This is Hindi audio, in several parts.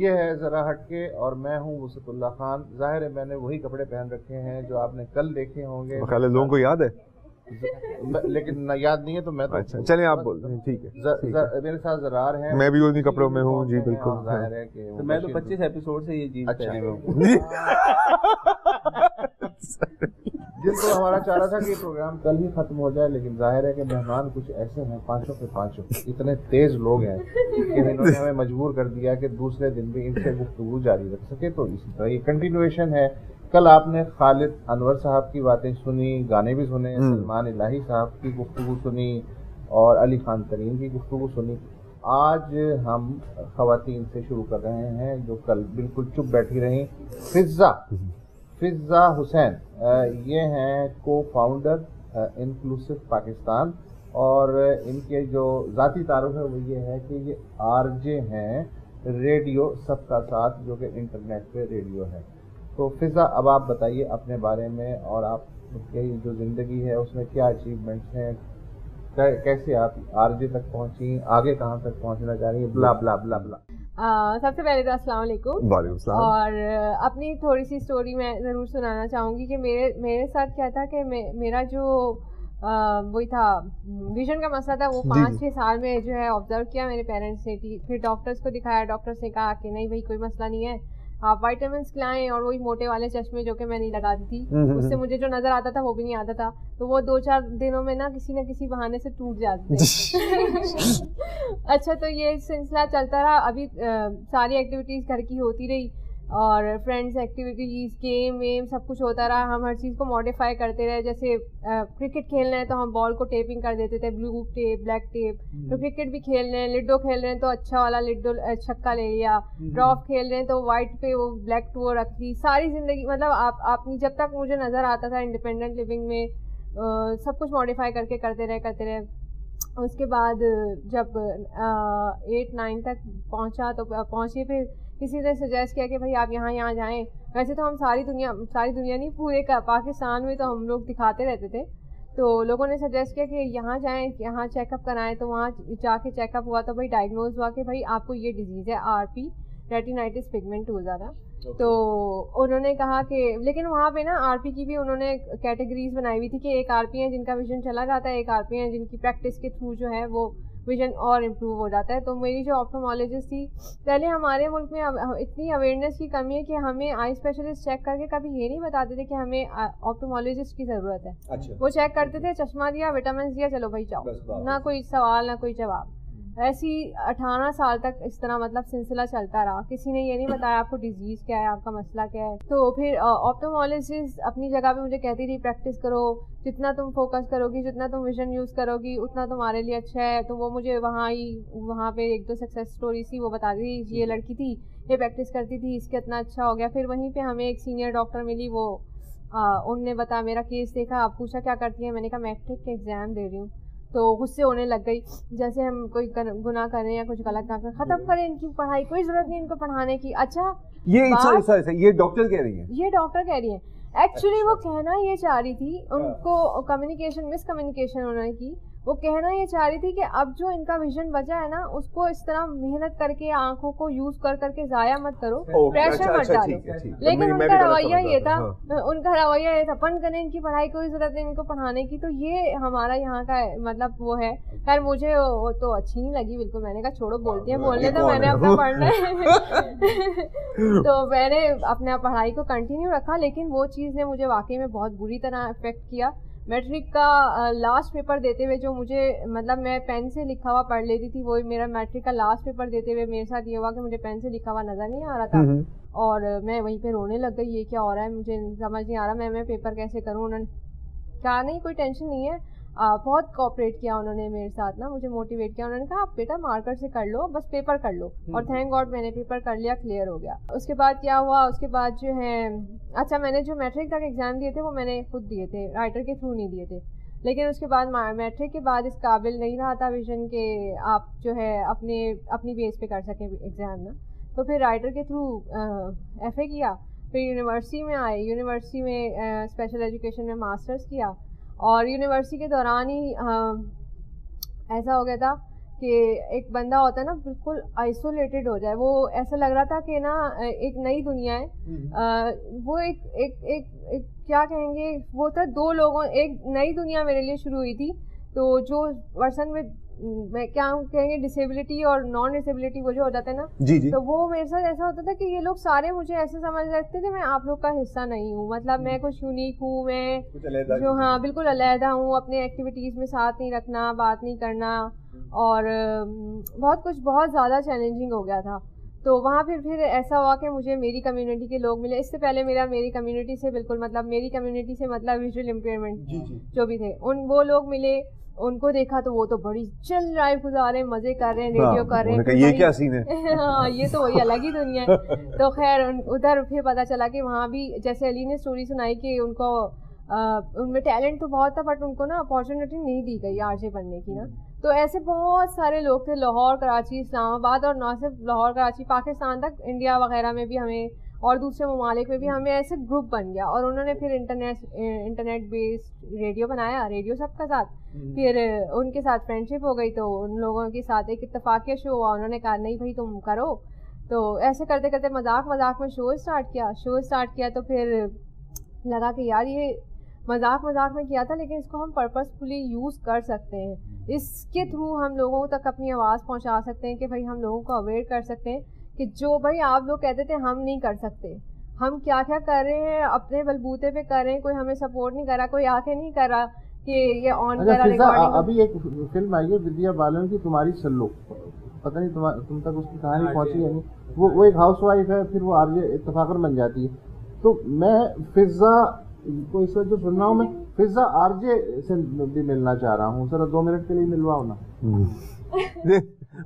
ये है ज़रा हटके और मैं हूँ वसतुल्लाह खान। जाहिर है मैंने वही कपड़े पहन रखे हैं जो आपने कल देखे होंगे। ख्याल है लोगों को याद है लेकिन याद नहीं है तो मैं तो अच्छा चलिए आप बोल रहे हैं, ठीक है। मेरे साथ ज़रार है, मैं भी उन्हीं कपड़ों में हूँ जी, बिल्कुल। जाहिर है कि तो मैं तो 25 एपिसोड से ये चीज अच्छा पहने हुए हूँ। जिनको हमारा चाह रहा था कि प्रोग्राम कल ही खत्म हो जाए, लेकिन जाहिर है कि मेहमान कुछ ऐसे हैं, पांचों के पांचों इतने तेज लोग हैं कि इन्होंने हमें मजबूर कर दिया कि दूसरे दिन भी इनसे गुफ्तगू जारी रख सके। तो इसी तरह ये कंटिन्यूएशन है। कल आपने खालिद अनवर साहब की बातें सुनी, गाने भी सुने, सलमान इलाही साहब की गुफ्तगू सुनी और अली खान तरीन की गुफ्तगू सुनी। आज हम खवातीन से शुरू कर रहे हैं जो कल बिल्कुल चुप बैठी रहीं। फिज़ा हुसैन ये हैं को फाउंडर इंक्लूसिव पाकिस्तान, और इनके जो ज़ाती तारुफ है वो ये है कि ये आरजे हैं रेडियो सबका साथ, जो कि इंटरनेट पे रेडियो है। तो फिज़ा अब आप बताइए अपने बारे में, और आपकी जो ज़िंदगी है उसमें क्या अचीवमेंट्स हैं, कैसे आप आरजे तक पहुंची, आगे कहां तक पहुंचना चाह रही है, ब्ला ब्ला ब्ला ब्ला। सबसे पहले तो अस्सलाम वालेकुम। और अपनी थोड़ी सी स्टोरी मैं ज़रूर सुनाना चाहूँगी कि मेरे साथ क्या था कि मेरा जो वही था विजन का मसला था, वो 5-6 साल में जो है ऑब्जर्व किया मेरे पेरेंट्स ने। फिर डॉक्टर्स को दिखाया, डॉक्टर्स ने कहा कि नहीं भाई कोई मसला नहीं है, आप वाइटामिन खिलाएं, और वही मोटे वाले चश्मे जो कि मैं नहीं लगाती थी, उससे मुझे जो नजर आता था वो भी नहीं आता था, तो वो 2-4 दिनों में ना किसी बहाने से टूट जाते थे। अच्छा, तो ये सिलसिला चलता रहा। अभी सारी एक्टिविटीज घर की होती रही और फ्रेंड्स एक्टिविटीज, गेम वेम सब कुछ होता रहा। हम हर चीज़ को मॉडिफाई करते रहे। जैसे क्रिकेट खेलना है तो हम बॉल को टेपिंग कर देते थे, ब्लू टेप ब्लैक टेप। तो क्रिकेट भी खेल रहे हैं, लिडो खेल रहे हैं तो अच्छा वाला लिडो छक्का ले लिया, ड्रॉप खेल रहे हैं तो वाइट पे वो ब्लैक टू रख ली। सारी जिंदगी मतलब आपने जब तक मुझे नज़र आता था इंडिपेंडेंट लिविंग में सब कुछ मॉडिफाई करके करते रहे। उसके बाद जब 8-9 तक पहुंचा तो पहुंचे, फिर किसी ने सजेस्ट किया कि भाई आप यहाँ जाएं। वैसे तो हम सारी दुनिया नहीं, पूरे पाकिस्तान में तो हम लोग दिखाते रहते थे, तो लोगों ने सजेस्ट किया कि यहाँ जाएं, यहाँ चेकअप कराएं। तो वहाँ जाके चेकअप हुआ तो भाई डायग्नोज हुआ कि भाई आपको ये डिजीज़ है, आरपी रेटिनाइटिस पिगमेंटोसा था। तो उन्होंने कहा कि लेकिन वहाँ पे ना आरपी की भी उन्होंने कैटेगरीज बनाई हुई थी कि एक आरपी हैं जिनका विजन चला जाता है, एक आरपी हैं जिनकी प्रैक्टिस के थ्रू जो है वो विजन और इम्प्रूव हो जाता है। तो मेरी जो ऑप्थोमोलॉजिस्ट थी, पहले हमारे मुल्क में इतनी अवेयरनेस की कमी है कि हमें आई स्पेशलिस्ट चेक करके कभी ये नहीं बताते थे कि हमें ऑप्थोमोलॉजिस्ट की ज़रूरत है। अच्छा। वो चेक करते थे, चश्मा दिया, विटामिन दिया, चलो भाई जाओ, ना कोई सवाल ना कोई जवाब। ऐसी 18 साल तक इस तरह मतलब सिलसिला चलता रहा। किसी ने ये नहीं बताया आपको डिजीज़ क्या है, आपका मसला क्या है। तो फिर ऑप्थोमोलॉजिस्ट अपनी जगह पे मुझे कहती थी प्रैक्टिस करो, जितना तुम फोकस करोगी, जितना तुम विजन यूज़ करोगी उतना तुम्हारे लिए अच्छा है। तो वो मुझे वहाँ पे 1-2 सक्सेस स्टोरी थी वो बताती थी, ये लड़की थी ये प्रैक्टिस करती थी, इसके इतना अच्छा हो गया। फिर वहीं पर हमें एक सीनियर डॉक्टर मिली, वो उनने बताया, मेरा केस देखा, आप पूछा क्या करती है, मैंने कहा मैट्रिक के एग्ज़ाम दे रही हूँ। तो गुस्से होने लग गई, जैसे हम कोई गुनाह कर रहे हैं या कुछ गलत ना कर, खत्म करें इनकी पढ़ाई, कोई जरूरत नहीं इनको पढ़ाने की। अच्छा ये डॉक्टर कह रही है, ये डॉक्टर कह रही है। एक्चुअली वो कहना ये चाह रही थी, उनको मिसकम्युनिकेशन उन्होंने की। वो कहना ये चाह रही थी कि अब जो इनका विजन बचा है ना, उसको इस तरह मेहनत करके आंखों को यूज करके जाया मत करो, प्रेशर मत डालो। लेकिन उनका रवैया ये था, अपन करें इनकी पढ़ाई, कोई जरूरत नहीं इनको पढ़ाने की। तो ये हमारा यहाँ का मतलब वो है। खैर मुझे वो तो अच्छी नहीं लगी बिल्कुल। मैंने कहा छोड़ो, बोलती है बोलने तो, मैंने अपना पढ़ना है। तो मैंने अपना पढ़ाई को कंटिन्यू रखा, लेकिन वो चीज़ ने मुझे वाकई में बहुत बुरी तरह अफेक्ट किया। मैट्रिक का लास्ट पेपर देते हुए जो मुझे मतलब मैं पेन से लिखा हुआ पढ़ लेती थी, वही मेरा मैट्रिक का लास्ट पेपर देते हुए मेरे साथ ये हुआ कि मुझे पेन से लिखा हुआ नज़र नहीं आ रहा था और मैं वहीं पे रोने लग गई। ये क्या हो रहा है, मुझे समझ नहीं आ रहा, मैं पेपर कैसे करूँ। उन्होंने कहा नहीं कोई टेंशन नहीं है, बहुत कोऑपरेट किया उन्होंने मेरे साथ ना, मुझे मोटिवेट किया। उन्होंने कहा आप बेटा मार्कर से कर लो, बस पेपर कर लो। और थैंक गॉड मैंने पेपर कर लिया, क्लियर हो गया। उसके बाद क्या हुआ, उसके बाद जो है अच्छा, मैंने जो मैट्रिक तक एग्ज़ाम दिए थे वो मैंने खुद दिए थे, राइटर के थ्रू नहीं दिए थे। लेकिन उसके बाद मैट्रिक के बाद इस काबिल नहीं रहा था विजन के आप जो है अपनी बेस पे कर सकें एग्ज़ाम ना। तो फिर राइटर के थ्रू FA किया, फिर यूनिवर्सिटी में आए, यूनिवर्सिटी में स्पेशल एजुकेशन में मास्टर्स किया। और यूनिवर्सिटी के दौरान ही ऐसा हो गया था कि एक बंदा होता है ना बिल्कुल आइसोलेटेड हो जाए। वो ऐसा लग रहा था कि ना एक नई दुनिया है, वो एक क्या कहेंगे, वो था दो लोगों, एक नई दुनिया मेरे लिए शुरू हुई थी। तो जो पर्सन में मैं क्या कहेंगे डिसेबिलिटी और नॉन डिसेबिलिटी वो जो हो जाता है ना, जी। तो वो मेरे साथ ऐसा होता था कि ये लोग सारे मुझे ऐसे समझ रखते थे मैं आप लोग का हिस्सा नहीं हूँ, मतलब मैं कुछ यूनिक हूँ, मैं जो हाँ बिल्कुल अलहदा हूँ, अपने एक्टिविटीज़ में साथ नहीं रखना, बात नहीं करना, और बहुत कुछ बहुत ज़्यादा चैलेंजिंग हो गया था। तो वहाँ फिर ऐसा हुआ कि मुझे मेरी कम्युनिटी के लोग मिले। इससे पहले मेरी कम्युनिटी से बिल्कुल मतलब मेरी कम्युनिटी से मतलब विजुअल इम्पेयरमेंट जो भी थे वो लोग मिले, उनको देखा तो वो तो बड़ी चिल लाइफ गुजार रहे हैं, मजे कर रहे हैं, रेडियो कर रहे हैं, ये क्या सीन है हाँ ये तो वही अलग ही दुनिया है। तो खैर उधर फिर पता चला कि वहाँ भी जैसे अली ने स्टोरी सुनाई कि उनको उनमें टैलेंट तो बहुत था बट उनको ना अपॉर्चुनिटी नहीं दी गई आरजे बनने की ना। तो ऐसे बहुत सारे लोग थे, लाहौर, कराची, इस्लामाबाद, और ना सिर्फ लाहौर कराची, पाकिस्तान तक, इंडिया वगैरह में भी हमें और दूसरे ममालिक में भी हमें ऐसे ग्रुप बन गया। और उन्होंने फिर इंटरनेट बेस्ड रेडियो बनाया, रेडियो सबका साथ, फिर उनके साथ फ्रेंडशिप हो गई। तो उन लोगों के साथ एक इत्तेफाकिया शो हुआ, उन्होंने कहा नहीं भाई तुम करो। तो ऐसे करते करते मजाक में शो स्टार्ट किया। तो फिर लगा कि यार ये मजाक में किया था लेकिन इसको हम पर्पसफुली यूज़ कर सकते हैं, इसके थ्रू हम लोगों तक अपनी आवाज़ पहुंचा सकते हैं कि भाई हम लोगों को अवेयर कर सकते हैं कि जो भाई आप लोग कहते थे हम नहीं कर सकते, हम क्या क्या कर रहे हैं, अपने बलबूते पे कर रहे हैं, कोई हमें सपोर्ट नहीं कर रहा, कोई आके नहीं कर रहा कि ये ऑन करा रिकॉर्डिंग। अभी एक फिल्म आई है विद्या बालन की, तुम्हारी सल्लो, पता नहीं तुम तक उसकी कहानी पहुंची है नहीं। वो एक हाउसवाइफ है, फिर वो आरजे इत्तफाकन बन जाती है। तो मैं फिजा को इस वक्त जो सुन रहा हूँ, मैं फिजा आरजे से भी मिलना चाह रहा हूँ, सर 2 मिनट के लिए मिलवाओ ना।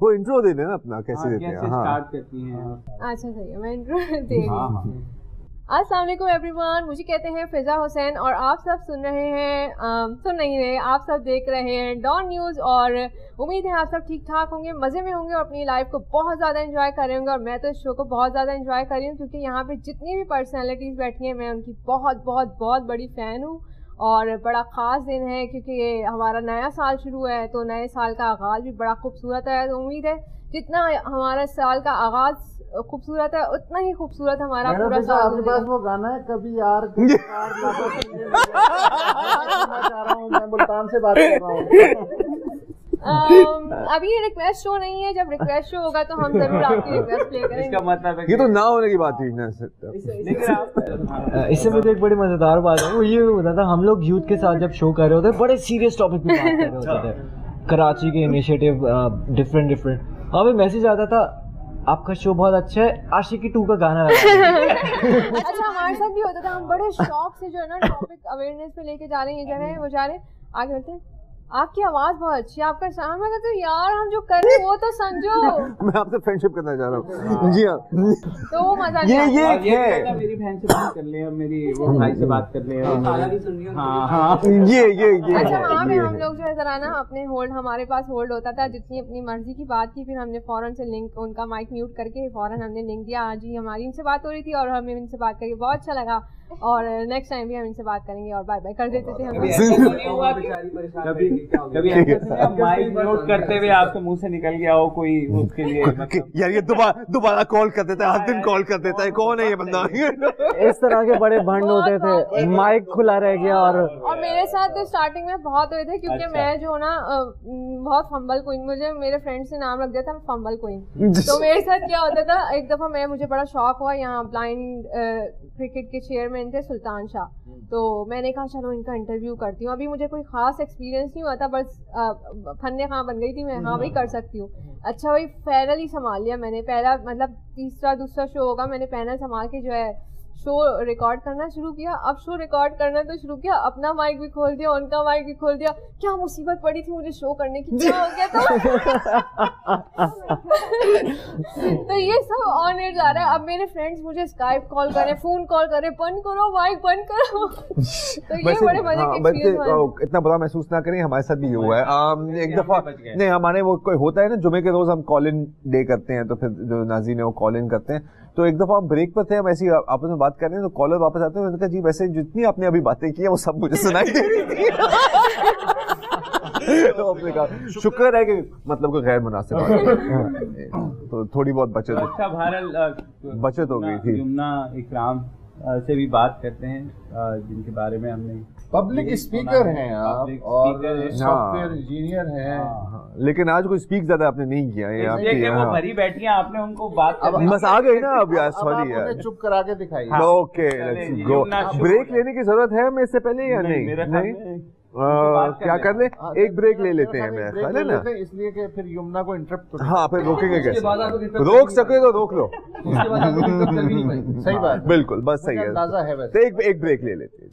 वो इंट्रो दे देना अपना, कैसे देते हैं। हाँ स्टार्ट करती हैं। अच्छा सही है, मैं इंट्रो दे रही हूँ। अस्सलाम वालेकुम एवरीवन, मुझे कहते हैं फिजा हुसैन और आप सब सुन नहीं रहे, आप सब देख रहे हैं डॉन न्यूज़। और उम्मीद है आप सब ठीक ठाक होंगे, मज़े में होंगे और अपनी लाइफ को बहुत ज़्यादा एंजॉय कर रहे होंगे। और मैं तो इस शो को बहुत ज़्यादा एंजॉय कर रही हूँ क्योंकि यहाँ पे जितनी भी पर्सनैलिटीज़ बैठी हैं मैं उनकी बहुत बड़ी फ़ैन हूँ। और बड़ा ख़ास दिन है क्योंकि ये हमारा नया साल शुरू है, तो नए साल का आगाज़ भी बड़ा खूबसूरत है। तो उम्मीद है जितना हमारा साल का आगाज़ खूबसूरत है उतना ही खूबसूरत हमारा पूरा साल। आपके पास वो गाना है कभी यार मैं मुल्तान से बात कर रहा हूँ। अभी ये रिक्वेस्ट शो नहीं है, जब रिक्वेस्ट शो होगा तो हम जरूर आपकी रिक्वेस्ट प्ले करेंगे। इसका मतलब है ये तो ना होने की बात हुई ना। इससे मुझे एक बड़ी मजेदार बात है, वो ये होता था हम लोग यूथ के साथ जब शो कर रहे होते बड़े सीरियस टॉपिक पे बात कर रहे होते थे, कराची के इनिशिएटिव डिफरेंट हमें मैसेज आता था आपका शो बहुत अच्छा है, आशिकी 2 का गाना लगा। अच्छा हमारे साथ भी होता था, हम बड़े शौक से जो है ना टॉपिक अवेयरनेस पे लेके जा रहे हैं, ये जा रहे हैं वो जा रहे हैं, आगे बढ़ते हैं आपकी आवाज बहुत अच्छी है, आपका साउंड में तो यार हम जो कर रहे हैं वो तो समझो। मैं आपसे फ्रेंडशिप करना चाह रहा हूँ। जी हाँ, तो वो मजा ये मेरी बहन से बात कर ले, मेरी वो भाई से बात कर ले। हाँ ये अच्छा वहाँ पे हम लोग जो है जरा ना अपने हमारे पास होल्ड होता था, जितनी अपनी मर्जी की बात की, फिर हमने फौरन से लिंक उनका माइक म्यूट करके फौरन हमने लिंक दिया। आज ही हमारी इनसे बात हो रही थी और हमें इनसे बात करके बहुत अच्छा लगा और नेक्स्ट टाइम भी हम इनसे बात करेंगे और बाय बाय कर देते थे हम। कभी माइक म्यूट करते हुए आपके मुंह से निकल गया हो कोई, उसके लिए यार ये दोबारा कॉल कर देता है, हर दिन कॉल कर देता है, कौन है ये बंदा? इस तरह के बड़े भंड होते थे, माइक खुला रह गया। और मेरे साथ तो स्टार्टिंग में बहुत हुए थे क्योंकि मैं जो ना बहुत फंबल क्वीन, मुझे मेरे फ्रेंड्स ने नाम रख दिया था फंबल क्वीन। तो मेरे साथ क्या होता था, एक दफा मुझे बड़ा शौक हुआ, यहाँ ब्लाइंड क्रिकेट के चेयरमैन थे सुल्तान शाह, तो मैंने कहा चलो इनका इंटरव्यू करती हूँ। अभी मुझे कोई खास एक्सपीरियंस नहीं हुआ था, बस फन्ने खां बन गई थी मैं, हाँ भाई कर सकती हूँ। अच्छा भाई पैनल ही संभाल लिया मैंने, पहला मतलब दूसरा शो होगा, मैंने पैनल संभाल के जो है शो रिकॉर्ड करना शुरू किया। अब शो रिकॉर्ड करना तो शुरू किया, अपना माइक भी खोल दिया, उनका माइक भी खोल दिया। क्या मुसीबत पड़ी थी मुझे शो करने की, क्या हो गया तो ये सब ऑन एयर जा रहा है। अब मेरे फ्रेंड्स मुझे स्काइप कॉल करे, फोन कॉल करे, बंद करो माइक बंद करो। तो ये बड़े मजे के एक्सपीरियंस हुए। इतना बड़ा महसूस ना करें, हमारे साथ भी ये हुआ है। एक दफा नहीं, हमारे वो कोई होता है ना जुमे के रोज हम कॉल इन डे करते हैं, तो फिर जो नाज़रीन है वो कॉल इन करते हैं। तो एक दफा हम ब्रेक पर थे, हम ऐसी आपस में बात कर रहे हैं, तो कॉलर वापस आते हैं, उन्होंने कहा जी वैसे जितनी आपने अभी बातें की है वो सब मुझे सुनाई दे रही थी। तो आपने कहा शुक्र है कि मतलब कोई गैर मुनासिब बात है। तो थोड़ी बहुत बचत अच्छा बहरहाल बचत हो गई थी। यमुना इकराम से भी बात करते हैं जिनके बारे में हमने पब्लिक स्पीकर हैं आप और सॉफ्टवेयर इंजीनियर हैं, लेकिन आज कोई स्पीक ज्यादा आपने नहीं किया है आपकी, वो भरी बैठी हैं, आपने उनको बात बस आ गई ना अब यार, सॉरी यार, चुप करा के दिखाइए। Okay let's go. ब्रेक लेने की जरूरत है हमें इससे पहले या नहीं? क्या कर ले, एक ब्रेक ले लेते हैं मेरा ख्याल है ना, इसलिए कि फिर यमुना को इंटरप्ट। हाँ फिर रोकेंगे कैसे, रोक सके तो रोक लो। सही बात, बिल्कुल बस सही है, अंदाजा है वैसे। तो एक ब्रेक ले लेते हैं।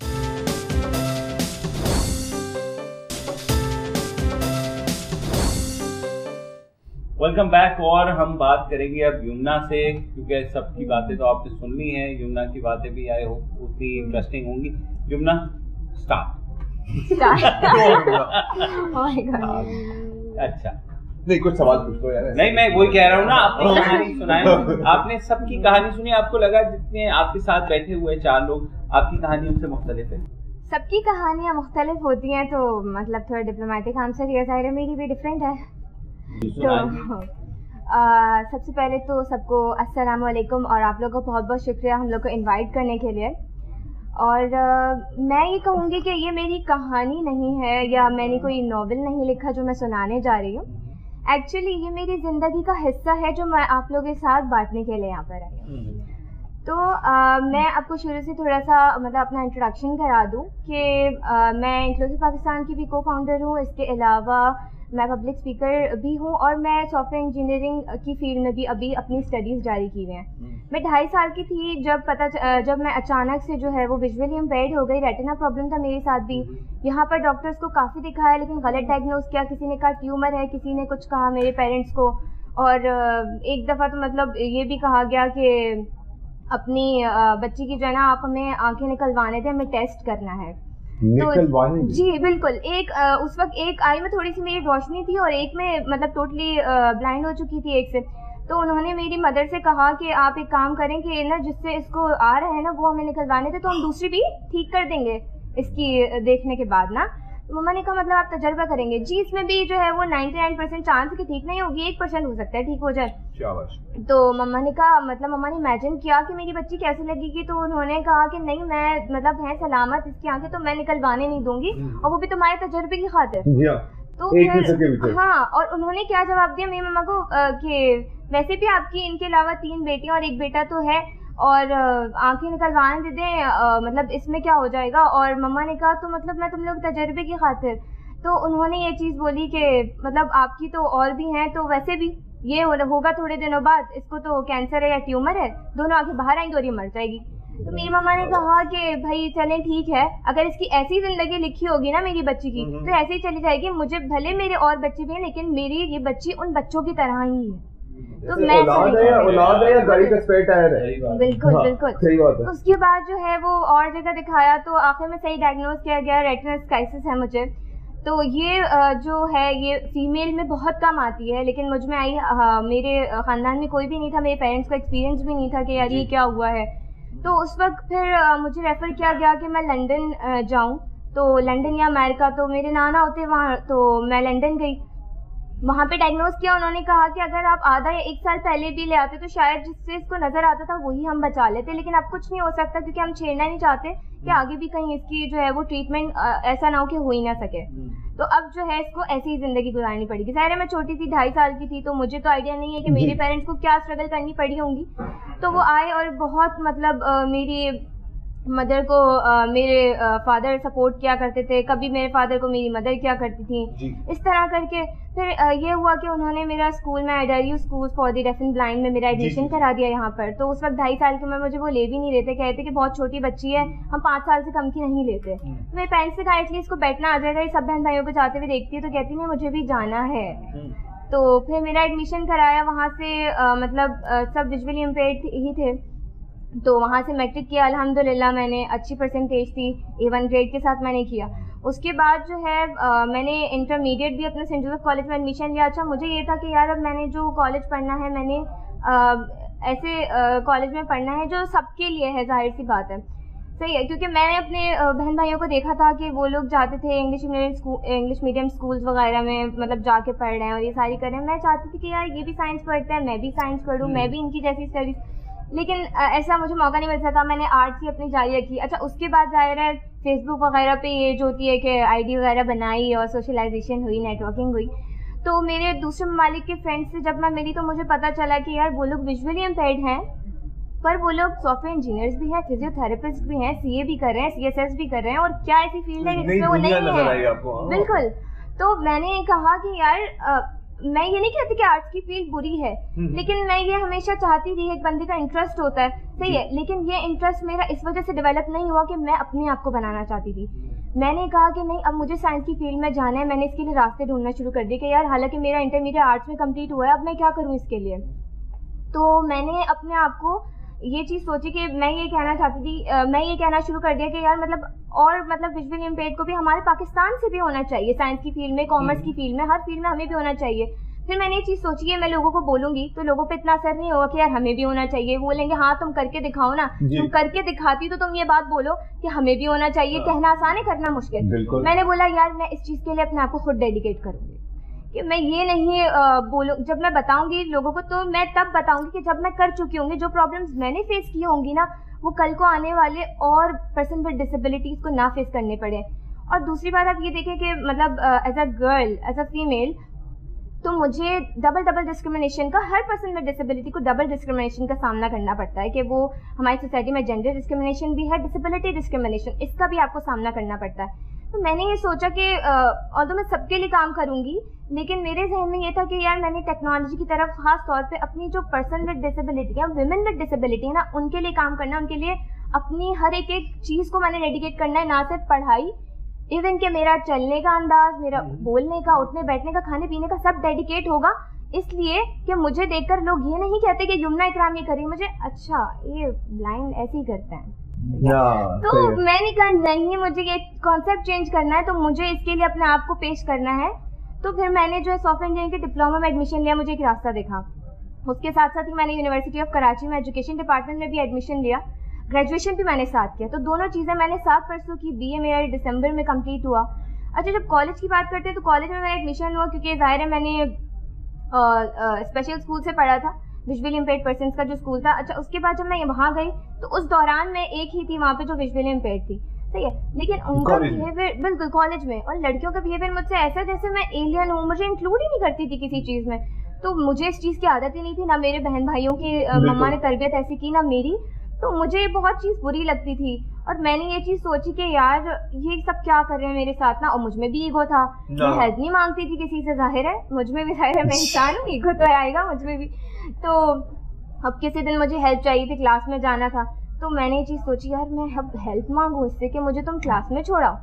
Welcome back. और हम बात करेंगे अब यमुना से, क्योंकि सबकी बातें तो आपने सुन ली हैं, यमुना की बातें भी आए हो उतनी इंटरेस्टिंग होंगी। यमुना स्टार्ट। अच्छा नहीं कुछ सवाल पूछ दो यार। नहीं मैं वही कह रहा हूँ ना, अपनी कहानी सुनाए। आपने सबकी कहानी सुनी, आपको लगा जितने आपके साथ बैठे हुए 4 लोग आपकी कहानी उनसे मुख्तलिफ है? सबकी कहानियाँ मुख्तलिफ होती हैं, तो मतलब थोड़ा डिप्लोमेटिक आंसर ये ज़ाहिर है मेरी भी डिफरेंट है। तो सबसे पहले तो सबको अस्सलाम वालेकुम, और आप लोगों को बहुत बहुत शुक्रिया हम लोग को इनवाइट करने के लिए। और मैं ये कहूँगी कि ये मेरी कहानी नहीं है या मैंने कोई नॉवेल नहीं लिखा जो मैं सुनाने जा रही हूँ। एक्चुअली ये मेरी ज़िंदगी का हिस्सा है जो मैं आप लोगों के साथ बांटने के लिए यहाँ पर आई हूँ। तो मैं आपको शुरू से थोड़ा सा मतलब अपना इंट्रोडक्शन करा दूँ कि मैं इंक्लूसिव पाकिस्तान की भी को फाउंडर हूँ। इसके अलावा मैं पब्लिक स्पीकर भी हूँ और मैं सॉफ्टवेयर इंजीनियरिंग की फील्ड में भी अभी अपनी स्टडीज़ जारी की हुई हैं। मैं 2.5 साल की थी जब मैं अचानक से जो है वो विजुअली इम्पेयर्ड हो गई। रेटिना प्रॉब्लम था मेरे साथ भी। यहाँ पर डॉक्टर्स को काफ़ी दिखाया लेकिन गलत डायग्नोज किया। किसी ने कहा ट्यूमर है, किसी ने कुछ कहा मेरे पेरेंट्स को, और एक दफ़ा तो मतलब ये भी कहा गया कि अपनी बच्ची की जो है ना आप हमें आँखें निकलवाने थे, हमें टेस्ट करना है। तो जी बिल्कुल, उस वक्त एक आई में थोड़ी सी मेरी रोशनी थी और एक में मतलब टोटली ब्लाइंड हो चुकी थी एक से। तो उन्होंने मेरी मदर से कहा कि आप एक काम करें कि ना जिससे इसको आ रहा है ना वो हमें निकलवाने थे, तो हम दूसरी भी ठीक कर देंगे इसकी देखने के बाद ना। तो मम्मा ने कहा मतलब आप तजर्बा करेंगे? जी इसमें भी जो है वो 99% चांस है कि ठीक नहीं होगी, 1% हो सकता है ठीक हो जाए। तो मम्मा ने कहा मतलब मम्मा ने इमेजिन किया कि मेरी बच्ची कैसे लगेगी, तो उन्होंने कहा कि नहीं मैं मतलब है सलामत इसकी आंखें, तो मैं निकलवाने नहीं दूंगी और वो भी तुम्हारे तजर्बे की खातिर। तो फिर हाँ, और उन्होंने क्या जवाब दिया मेरी मम्मा को कि वैसे भी आपकी इनके अलावा 3 बेटियां और 1 बेटा तो है और आंखें निकलवाने दे दें मतलब इसमें क्या हो जाएगा। और मम्मा ने कहा तो मतलब मैं तुम लोग तजर्बे की खातिर। तो उन्होंने ये चीज़ बोली कि मतलब आपकी तो और भी हैं, तो वैसे भी ये होगा थोड़े दिनों बाद, इसको तो कैंसर है या ट्यूमर है, दोनों आंखें बाहर आएंगी और ये मर जाएगी। तो मेरी मम्मा ने कहा कि भाई चलें ठीक है, अगर इसकी ऐसी ज़िंदगी लिखी होगी ना मेरी बच्ची की तो ऐसे ही चली जाएगी। मुझे भले मेरे और बच्चे भी हैं लेकिन मेरी ये बच्ची उन बच्चों की तरह ही है। तो मैं औलाद है या गाड़ी का स्पेयर टायर है? बिल्कुल बिल्कुल सही बात है। उसके बाद जो है वो और जगह दिखाया तो आखिर में सही डायग्नोज किया गया रेटिना स्काइसिस है मुझे। तो ये जो है ये फीमेल में बहुत कम आती है लेकिन मुझ में आई। मेरे ख़ानदान में कोई भी नहीं था, मेरे पेरेंट्स को एक्सपीरियंस भी नहीं था कि यार ये क्या हुआ है। तो उस वक्त फिर मुझे रेफ़र किया गया कि मैं लंदन जाऊँ, तो लंदन या अमेरिका, तो मेरे नाना होते वहाँ, तो मैं लंदन गई। वहाँ पे डायग्नोज किया, उन्होंने कहा कि अगर आप आधा या 1 साल पहले भी ले आते तो शायद जिससे इसको नज़र आता था वही हम बचा लेते, लेकिन अब कुछ नहीं हो सकता क्योंकि हम छेड़ना नहीं चाहते कि आगे भी कहीं इसकी जो है वो ट्रीटमेंट ऐसा ना हो कि हो ही ना सके। तो अब जो है इसको ऐसी ही ज़िंदगी गुजारनी पड़ेगी। ज़ाहिर है मैं छोटी थी, 2.5 साल की थी, तो मुझे तो आइडिया नहीं है कि मेरे पेरेंट्स को क्या स्ट्रगल करनी पड़ी होंगी। तो वो आए और बहुत मतलब मेरी मदर को मेरे फादर सपोर्ट किया करते थे, कभी मेरे फादर को मेरी मदर किया करती थी। इस तरह करके फिर ये हुआ कि उन्होंने मेरा स्कूल में आइडरियो school for the deaf and blind में मेरा एडमिशन करा दिया यहाँ पर। तो उस वक्त 2.5 साल की उम्र मुझे वो ले भी नहीं लेते, कहते कि बहुत छोटी बच्ची है, हम 5 साल से कम की नहीं लेते। मेरे पेरेंट्स से कहा एटलीस्ट को बैठना आ जाएगा, ये सब बहन भाइयों को जाते हुए देखती है, तो कहती नहीं मुझे भी जाना है। तो फिर मेरा एडमिशन कराया वहाँ से मतलब सब विजुअली इम्पेयर्ड ही थे, तो वहाँ से मैट्रिक किया अल्हम्दुलिल्लाह, मैंने अच्छी परसेंटेज थी, A1 ग्रेड के साथ मैंने किया। उसके बाद जो है मैंने इंटरमीडिएट भी अपने सेंट जोसेफ कॉलेज में एडमिशन लिया। अच्छा मुझे ये था कि यार अब मैंने जो कॉलेज पढ़ना है मैंने ऐसे कॉलेज में पढ़ना है जो सबके लिए है, जाहिर सी बात है। सही है, क्योंकि मैंने अपने बहन भाइयों को देखा था कि वो लोग जाते थे इंग्लिश मीडियम स्कूल्स वगैरह में, मतलब जाके पढ़ रहे हैं और ये सारी कर रहे हैं। मैं चाहती थी कि यार ये भी साइंस पढ़ते हैं, मैं भी साइंस पढ़ूँ, मैं भी इनकी जैसी स्टडीज, लेकिन ऐसा मुझे मौका नहीं मिल सका। मैंने आर्ट्स ही अपनी जारी रखी। अच्छा, उसके बाद जाहिर है फेसबुक वगैरह पे ये जो होती है कि आईडी वगैरह बनाई और सोशलाइजेशन हुई, नेटवर्किंग हुई। तो मेरे दूसरे ममालिक के फ्रेंड्स से जब मैं मिली तो मुझे पता चला कि यार वो लोग विजुअली इम्पेयर्ड हैं, पर वो लोग सॉफ्टवेयर इंजीनियर्स भी हैं, फिजियोथेरेपिस्ट भी हैं, सीए भी कर रहे हैं, सीएसएस भी कर रहे हैं, और क्या ऐसी फील्ड है जिसमें वो नहीं है। बिल्कुल। तो मैंने कहा कि यार मैं ये नहीं कहती कि आर्ट्स की फील्ड बुरी है, लेकिन मैं ये हमेशा चाहती थी, एक बंदे का इंटरेस्ट होता है, सही है, लेकिन ये इंटरेस्ट मेरा इस वजह से डेवलप नहीं हुआ कि मैं अपने आप को बनाना चाहती थी। मैंने कहा कि नहीं, अब मुझे साइंस की फील्ड में जाना है। मैंने इसके लिए रास्ते ढूंढना शुरू कर दिए कि यार हालांकि मेरा इंटरमीडिएट आर्ट्स में कंप्लीट हुआ है, अब मैं क्या करूँ इसके लिए। तो मैंने अपने आप को ये चीज़ सोची कि मैं ये कहना चाहती थी, मैं ये कहना शुरू कर दिया कि यार मतलब विजुअली इम्पेयर्ड को भी हमारे पाकिस्तान से भी होना चाहिए, साइंस की फील्ड में, कॉमर्स की फील्ड में, हर फील्ड में हमें भी होना चाहिए। फिर मैंने ये चीज़ सोची है, मैं लोगों को बोलूंगी तो लोगों पे इतना असर नहीं होगा कि यार हमें भी होना चाहिए। वो बोलेंगे हाँ तुम करके दिखाओ ना, तुम करके दिखाती तो तुम ये बात बोलो कि हमें भी होना चाहिए। कहना आसान है, करना मुश्किल। मैंने बोला यार मैं इस चीज़ के लिए अपने आप को खुद डेडिकेट करूंगी कि मैं ये नहीं बोलूँ, जब मैं बताऊंगी लोगों को तो मैं तब बताऊंगी कि जब मैं कर चुकी होंगी। जो प्रॉब्लम्स मैंने फेस की होंगी ना, वो कल को आने वाले और पर्सन विद डिसेबिलिटीज को ना फेस करने पड़े। और दूसरी बात आप ये देखें कि मतलब as a girl, as a female, तो मुझे डबल डिस्क्रिमिनेशन का, हर पर्सन विद डिसेबिलिटी को डबल डिस्क्रिमिनेशन का सामना करना पड़ता है कि वो हमारी सोसाइटी में जेंडर डिस्क्रिमिनेशन भी है, डिसेबिलिटी डिस्क्रिमिनेशन, इसका भी आपको सामना करना पड़ता है। तो मैंने ये सोचा कि ऑल्दो मैं सबके लिए काम करूंगी, लेकिन मेरे जहन में ये था कि यार मैंने टेक्नोलॉजी की तरफ खास तौर पे अपनी जो पर्सन विद डिसेबिलिटी है, विमेन विद डिसेबिलिटी है ना, उनके लिए काम करना, उनके लिए अपनी हर एक चीज़ को मैंने डेडिकेट करना है, ना सिर्फ पढ़ाई, इवन कि मेरा चलने का अंदाज, मेरा बोलने का, उठने बैठने का, खाने पीने का, सब डेडिकेट होगा। इसलिए कि मुझे देखकर लोग ये नहीं कहते कि यमुना इकराम ये करी, मुझे अच्छा ये ब्लाइंड ऐसे ही करते हैं। तो मैंने कहा नहीं, मुझे ये कॉन्सेप्ट चेंज करना है, तो मुझे इसके लिए अपने आप को पेश करना है। तो फिर मैंने जो है सॉफ्टवेयर इंजीनियरिंग के डिप्लोमा में एडमिशन लिया, मुझे एक रास्ता देखा। उसके साथ साथ ही मैंने यूनिवर्सिटी ऑफ कराची में एजुकेशन डिपार्टमेंट में भी एडमिशन लिया, ग्रेजुएशन भी मैंने साथ किया। तो दोनों चीज़ें मैंने साथ परसू की। बीए मेरा दिसंबर में कंप्लीट हुआ। अच्छा, जब कॉलेज की बात करते हैं तो कॉलेज में मेरा एडमिशन हुआ, क्योंकि ज़ाहिर है मैंने स्पेशल स्कूल से पढ़ा था, विजुअली इम्पेयर्ड पर्सन्स का जो स्कूल था। अच्छा, उसके बाद जब मैं वहाँ गई तो उस दौरान मैं एक ही थी वहाँ पे जो विजुअली इम्पेयर्ड थी, सही है, लेकिन उनका बिहेवियर, बिल्कुल कॉलेज में, और लड़कियों का बिहेवियर मुझसे ऐसा जैसे मैं एलियन हूँ, मुझे इंक्लूड ही नहीं करती थी किसी चीज़ में। तो मुझे इस चीज़ की आदत ही नहीं थी, ना मेरे बहन भाइयों की मम्मा ने तरबियत ऐसी की, ना मेरी। तो मुझे बहुत चीज़ बुरी लगती थी, और मैंने ये चीज़ सोची कि यार ये सब क्या कर रहे हैं मेरे साथ ना। और मुझ में भी ईगो था, मैं हेल्प नहीं मांगती थी किसी से, जाहिर है मुझ में भी, जाहिर है मैं इंसान हूँ, ईगो तो आएगा मुझ में भी। तो अब किसी दिन मुझे हेल्प चाहिए थी, क्लास में जाना था, तो मैंने ये चीज़ सोची यार मैं अब हेल्प मांगूँ इससे कि मुझे तुम क्लास में छोड़ाओ।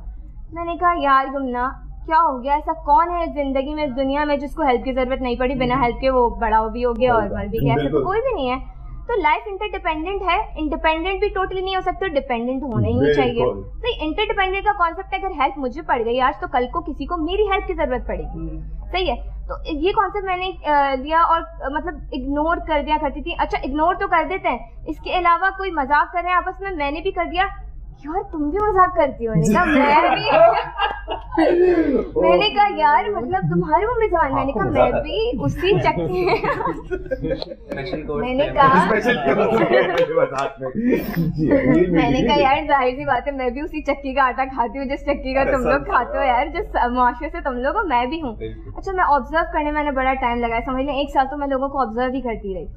मैंने कहा यार यमुना क्या हो गया, ऐसा कौन है ज़िंदगी में, इस दुनिया में जिसको हेल्प की ज़रूरत नहीं पड़ी, बिना हेल्प के वो बड़ा भी हो गया और मर भी गया, ऐसा तो कोई भी नहीं है। तो लाइफ इंटरडिपेंडेंट है, इंडिपेंडेंट भी टोटली नहीं हो सकते, डिपेंडेंट होना ही चाहिए। तो इंटरडिपेंडेंट का कॉन्सेप्ट है, अगर हेल्प मुझे पड़ गई आज, तो कल को किसी को मेरी हेल्प की जरूरत पड़ेगी, सही है। तो ये कॉन्सेप्ट मैंने लिया और मतलब इग्नोर कर दिया करती थी। अच्छा, इग्नोर तो कर देते हैं, इसके अलावा कोई मजाक कर रहे हैं आपस में, मैंने भी कर दिया, यार तुम भी मजाक करती हो, मैंने कहा मैं भी मैंने कहा यार मतलब तुम्हारे मुंह में जबान, मैंने कहा मैं भी उसी चक्की मैंने कहा मैंने कहा यार जाहिर सी बात है, मैं भी उसी चक्की का आटा खाती हूँ जिस चक्की का तुम लोग खाते हो यार, जिस मुआशरे से तुम लोग हो मैं भी हूँ। अच्छा, मैं ऑब्जर्व करने मैंने बड़ा टाइम लगाया, समझ लें 1 साल तो मैं लोगों को ऑब्जर्व ही करती रही।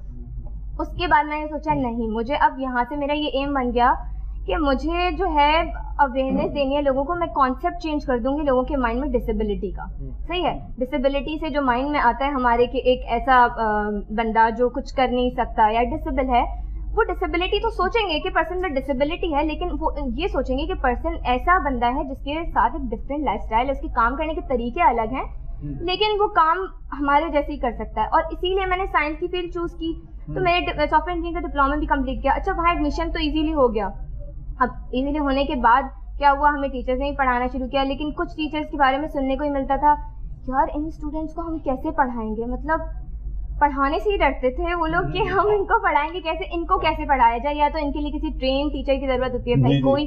उसके बाद मैंने सोचा नहीं, मुझे अब यहाँ से मेरा ये एम बन गया कि मुझे जो है अवेयरनेस देनी है लोगों को। मैं कॉन्सेप्ट चेंज कर दूंगी लोगों के माइंड में डिसेबिलिटी का, सही है। डिसेबिलिटी से जो माइंड में आता है हमारे कि एक ऐसा बंदा जो कुछ कर नहीं सकता या डिसेबल है, वो डिसेबिलिटी तो सोचेंगे कि पर्सन में डिसेबिलिटी है, लेकिन वो ये सोचेंगे कि पर्सन ऐसा बंदा है जिसके साथ एक डिफरेंट लाइफस्टाइल है, उसके काम करने के तरीके अलग हैं, लेकिन वो काम हमारे जैसे ही कर सकता है। और इसीलिए मैंने साइंस की फील्ड चूज की। तो मैंने सॉफ्टवेयर इंजीनियरिंग का डिप्लोमा भी कंप्लीट किया। अच्छा, वहाँ एडमिशन तो ईजीली हो गया। अब इजीली होने के बाद क्या हुआ, हमें टीचर्स ने ही पढ़ाना शुरू किया, लेकिन कुछ टीचर्स के बारे में सुनने को ही मिलता था, यार इन स्टूडेंट्स को हम कैसे पढ़ाएंगे, मतलब पढ़ाने से ही डरते थे वो लोग कि हम इनको पढ़ाएंगे कैसे, इनको कैसे पढ़ाया जाए, या तो इनके लिए किसी ट्रेन टीचर की जरूरत होती है। भाई कोई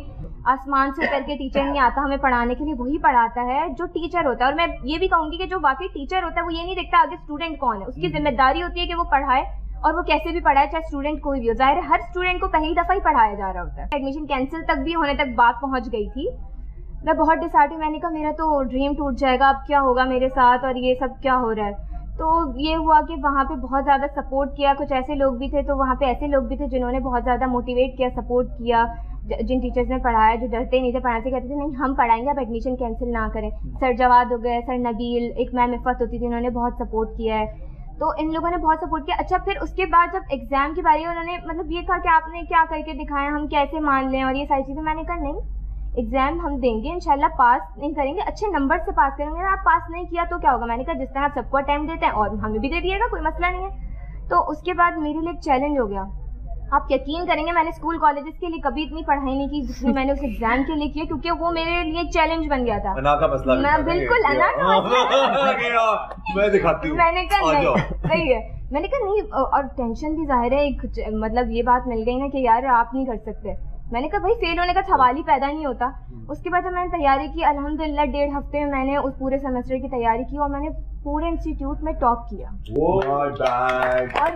आसमान से उतर के टीचर नहीं आता हमें पढ़ाने के लिए, वही पढ़ाता है जो टीचर होता है। और मैं ये भी कहूंगी कि जो वाकई टीचर होता है वो ये नहीं देखता आगे स्टूडेंट कौन है, उसकी जिम्मेदारी होती है कि वो पढ़ाए, और वो कैसे भी पढ़ाए, चाहे स्टूडेंट कोई भी हो। जाहिर है हर स्टूडेंट को पहली दफा ही पढ़ाया जा रहा होता है। एडमिशन कैंसिल तक भी होने तक बात पहुंच गई थी। मैं बहुत डिसहार्टेड, मैंने कहा मेरा तो ड्रीम टूट जाएगा, अब क्या होगा मेरे साथ, और ये सब क्या हो रहा है। तो ये हुआ कि वहाँ पे बहुत ज़्यादा सपोर्ट किया, कुछ ऐसे लोग भी थे, तो वहाँ पे ऐसे लोग भी थे जिन्होंने बहुत ज़्यादा मोटिवेट किया, सपोर्ट किया। जिन टीचर्स ने पढ़ाया, जो डरते नहीं थे पढ़ाने से, कहते थे नहीं हम पढ़ाएंगे, आप एडमिशन कैंसिल ना करें। सर जवाद हो गए, सर नबील, एक मैम इफ़त होती थी, उन्होंने बहुत सपोर्ट किया है। तो इन लोगों ने बहुत सपोर्ट किया। अच्छा, फिर उसके बाद जब एग्ज़ाम की बारी, उन्होंने मतलब ये कहा कि आपने क्या करके दिखाया, हम कैसे मान लें, और ये सारी चीज़ें। मैंने कहा नहीं, एग्जाम हम देंगे इंशाल्लाह, पास नहीं करेंगे, अच्छे नंबर से पास करेंगे। आप पास नहीं किया तो क्या होगा। मैंने कहा जिस तरह आप सबको अटेम्प्ट देते हैं और हमें भी दे दिएगा, कोई मसला नहीं है। तो उसके बाद मेरे लिए एक चैलेंज हो गया। आप यकीन करेंगे मैंने स्कूल कॉलेजेस के लिए कभी इतनी पढ़ाई नहीं की जितनी मैंने उस एग्जाम के लिए की है, क्योंकि वो मेरे लिए चैलेंज बन गया था। अना का मसला मैं बिल्कुल अना का मसला मैं दिखाती हूँ। मैंने कहा नहीं, सही है। मैंने कहा नहीं, और टेंशन भी जाहिर है, एक मतलब ये बात मिल गई ना कि यार आप नहीं कर सकते। मैंने कहा भाई फेल होने का सवाल ही पैदा नहीं होता। उसके बाद जब मैंने तैयारी की, अल्हम्दुलिल्लाह 1.5 हफ्ते में मैंने उस पूरे सेमेस्टर की तैयारी की और मैंने पूरे इंस्टीट्यूट में टॉप किया। और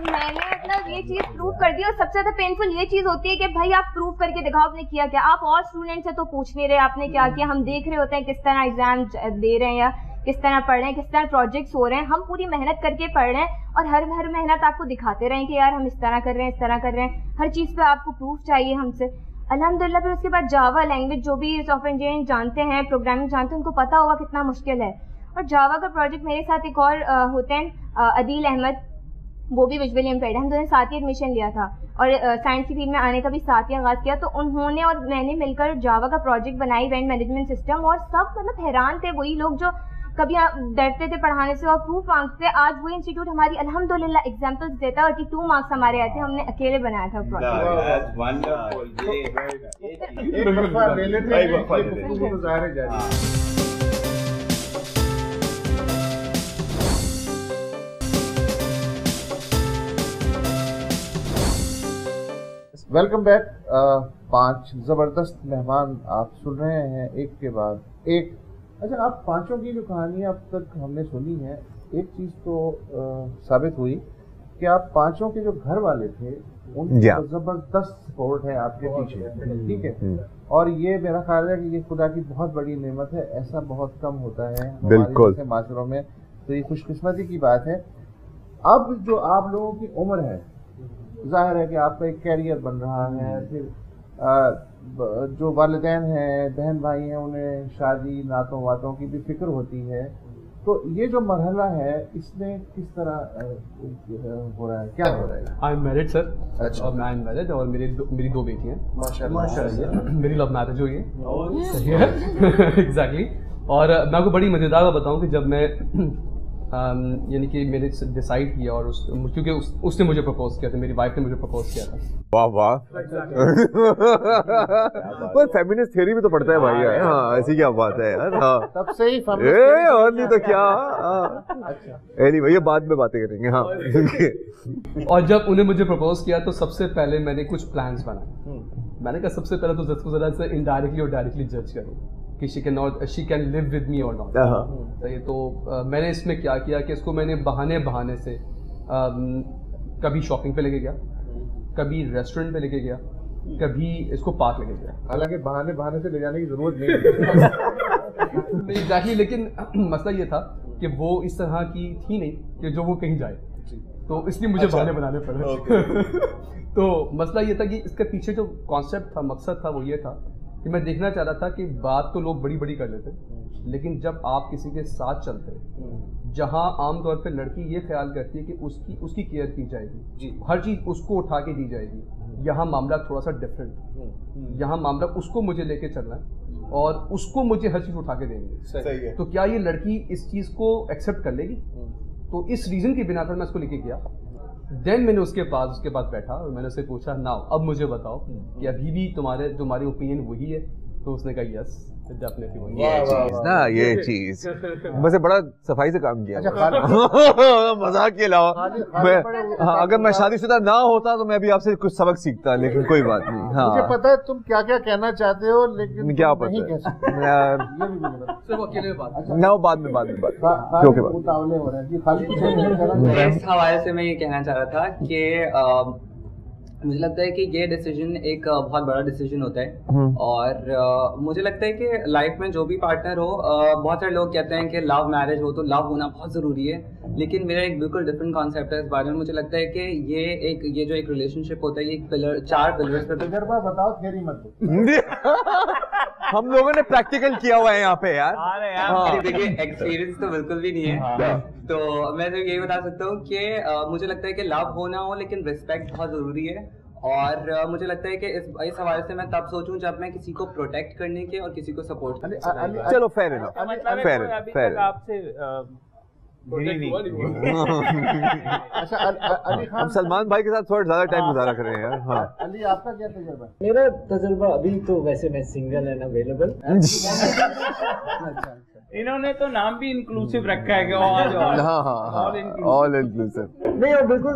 मैंने मतलब ये चीज़ प्रूव कर दी। और सबसे ज़्यादा पेनफुल ये चीज़ होती है कि भाई आप प्रूव करके दिखाओ आपने किया क्या। आप और स्टूडेंट से तो पूछ नहीं रहे आपने क्या किया, हम देख रहे होते हैं किस तरह एग्जाम दे रहे हैं या किस तरह पढ़ रहे हैं, किस तरह प्रोजेक्ट्स हो रहे हैं। हम पूरी मेहनत करके पढ़ रहे हैं और हर मेहनत आपको दिखाते रहें कि यार हम इस तरह कर रहे हैं, इस तरह कर रहे हैं। हर चीज़ पे आपको प्रूफ चाहिए हमसे। अल्हम्दुलिल्लाह फिर उसके बाद जावा लैंग्वेज, जो भी सॉफ्टवेयर इंजीनियरिंग जानते हैं, प्रोग्रामिंग जानते हैं, उनको पता होगा कितना मुश्किल है। और जावा का प्रोजेक्ट मेरे साथ एक और होते हैं अदील अहमद, वो भी विजुअली इम्पेयर्ड है। हम दोनों साथ ही एडमिशन लिया था और साइंस की फील्ड में आने का भी साथ ही आगाज़ किया। तो उन्होंने और मैंने मिलकर जावा का प्रोजेक्ट बनाई, इवेंट मैनेजमेंट सिस्टम। और सब मतलब हैरान थे, वही लोग जो कभी डरते थे पढ़ाने से और प्रूफ मांगते। आज वही इंस्टीट्यूट हमारी अल्हम्दुलिल्लाह एग्जाम्पल्स देता है। 82 मार्क्स हमारे आए थे, हमने अकेले बनाया था प्रोजेक्ट। Welcome back. 5 ज़बरदस्त मेहमान आप सुन रहे हैं एक के बाद एक। अच्छा, आप पांचों की जो कहानी अब तक हमने सुनी है, एक चीज़ तो साबित हुई कि आप पांचों के जो घर वाले थे उनका ज़बरदस्त सपोर्ट है आपके पीछे, ठीक है। और ये मेरा ख्याल है कि ये खुदा की बहुत बड़ी नेमत है, ऐसा बहुत कम होता है हमारे जैसे माशरों में, तो ये खुशकिस्मती की बात है। अब जो आप लोगों की उम्र है, जाहिर है कि आपका एक कैरियर बन रहा है, फिर जो वालिदैन हैं, बहन भाई हैं, उन्हें शादी नातों वातों की भी फिक्र होती है। तो ये जो मरहला है इसमें किस तरह हो रहा है, क्या हो रहा है? I am married sir. अच्छा। और आई एम मैरिड और मेरी दो बेटियाँ हैं। माशाल्लाह। मेरी लव मैरिज हुई है। सही है। एग्जैक्टली। और मैं आपको बड़ी मज़ेदार बात बताऊँ कि जब मैं यानी कि मैंने डिसाइड किया और क्योंकि उसने मुझे प्रपोज किया था, मेरी वाइफ ने मुझे प्रपोज किया था। वाह वाह। पर फेमिनिस्ट थ्योरी भी तो पढ़ता है भाई। हाँ, ऐसी क्या बात है यार। हाँ, तब से ही और नहीं तो क्या। एनीवे, ये बाद में बातें करेंगे। हाँ। और जब उन्हें मुझे प्रपोज किया तो सबसे पहले मैंने कुछ प्लान्स बनाए। मैंने कहा सबसे पहले तो जिसको जरा से इनडायरेक्टली और डायरेक्टली जज करूँ कि she can live with me और नॉट। सही। तो मैंने इसमें क्या किया कि इसको मैंने बहाने से कभी शॉपिंग पे लेके गया, कभी रेस्टोरेंट पे लेके गया, कभी इसको पार्क लेके गया। हालांकि बहाने से ले जाने की जरूरत नहीं। एग्जैक्टली। लेकिन मसला ये था कि वो इस तरह की थी नहीं कि जो वो कहीं जाए, तो इसलिए मुझे बहाने बनाने पड़े। तो मसला ये था कि इसके पीछे जो कॉन्सेप्ट था, मकसद था, वो ये था कि मैं देखना चाह रहा था कि बात तो लोग बड़ी बड़ी कर लेते, लेकिन जब आप किसी के साथ चलते हैं, जहां आमतौर पे लड़की ये ख्याल करती है कि उसकी केयर की जाएगी, हर चीज़ उसको उठा के दी जाएगी, यहाँ मामला थोड़ा सा डिफरेंट। यहाँ मामला उसको मुझे लेके चलना है और उसको मुझे हर चीज़ उठा के देंगे। सही है। तो क्या ये लड़की इस चीज़ को एक्सेप्ट कर लेगी? तो इस रीज़न की बिना पर मैं इसको लेके गया। देन मैंने उसके बाद बैठा और मैंने उससे पूछा, नाउ अब मुझे बताओ कि अभी भी तुम्हारी ओपिनियन वही है तो उसने कहा यस डेफिनेटली ये चीज ना, ये चीज वैसे बड़ा सफाई से काम किया। मजाक के अलावा मैं अगर मैं शादीशुदा ना होता तो मैं भी आपसे कुछ सबक सीखता, लेकिन कोई बात नहीं। हाँ मुझे पता है तुम क्या क्या कहना चाहते हो, लेकिन क्या तुम नहीं पता कह सकते। सिर्फ अकेले बात ना, वो बाद में ओके बात। उतावले हो रहे हैं जी, खाली कुछ नहीं कहना। इस हवाले से मैं ये कहना चाह रहा था कि मुझे लगता है कि ये डिसीजन एक बहुत बड़ा डिसीजन होता है, और मुझे लगता है कि लाइफ में जो भी पार्टनर हो, बहुत सारे लोग कहते हैं कि लव मैरिज हो तो लव होना बहुत ज़रूरी है, लेकिन मेरा एक बिल्कुल डिफरेंट कॉन्सेप्ट है इस बारे में। मुझे लगता है कि ये जो एक रिलेशनशिप होता है, ये एक पिलर, 4 पिलर्स पर। तजर्बा बताओ, थ्योरी मत दो। हम लोगों ने प्रैक्टिकल किया हुआ है यहाँ पे यार। देखिए एक्सपीरियंस तो बिल्कुल भी नहीं है, तो मैं तो यही बता सकता हूँ कि मुझे लगता है कि लव होना हो लेकिन रिस्पेक्ट बहुत ज़रूरी है, और मुझे लगता है कि इस हवाले से मैं तब सोचूं जब मैं किसी को प्रोटेक्ट करने के और किसी को सपोर्ट करने के। चलो फेयर इनफ, फेयर आपसे अच्छा अली खान, हम सलमान भाई के साथ थोड़ा ज्यादा टाइम गुजारा कर रहे हैं यार। हाँ अली आपका क्या तजर्बा है? मेरा तजुर्बा अभी तो वैसे मैं सिंगल एंड अवेलेबल। इन्होंने तो नाम भी इंक्लूसिव रखा है कि ऑल इंक्लूसिव। नहीं और बिल्कुल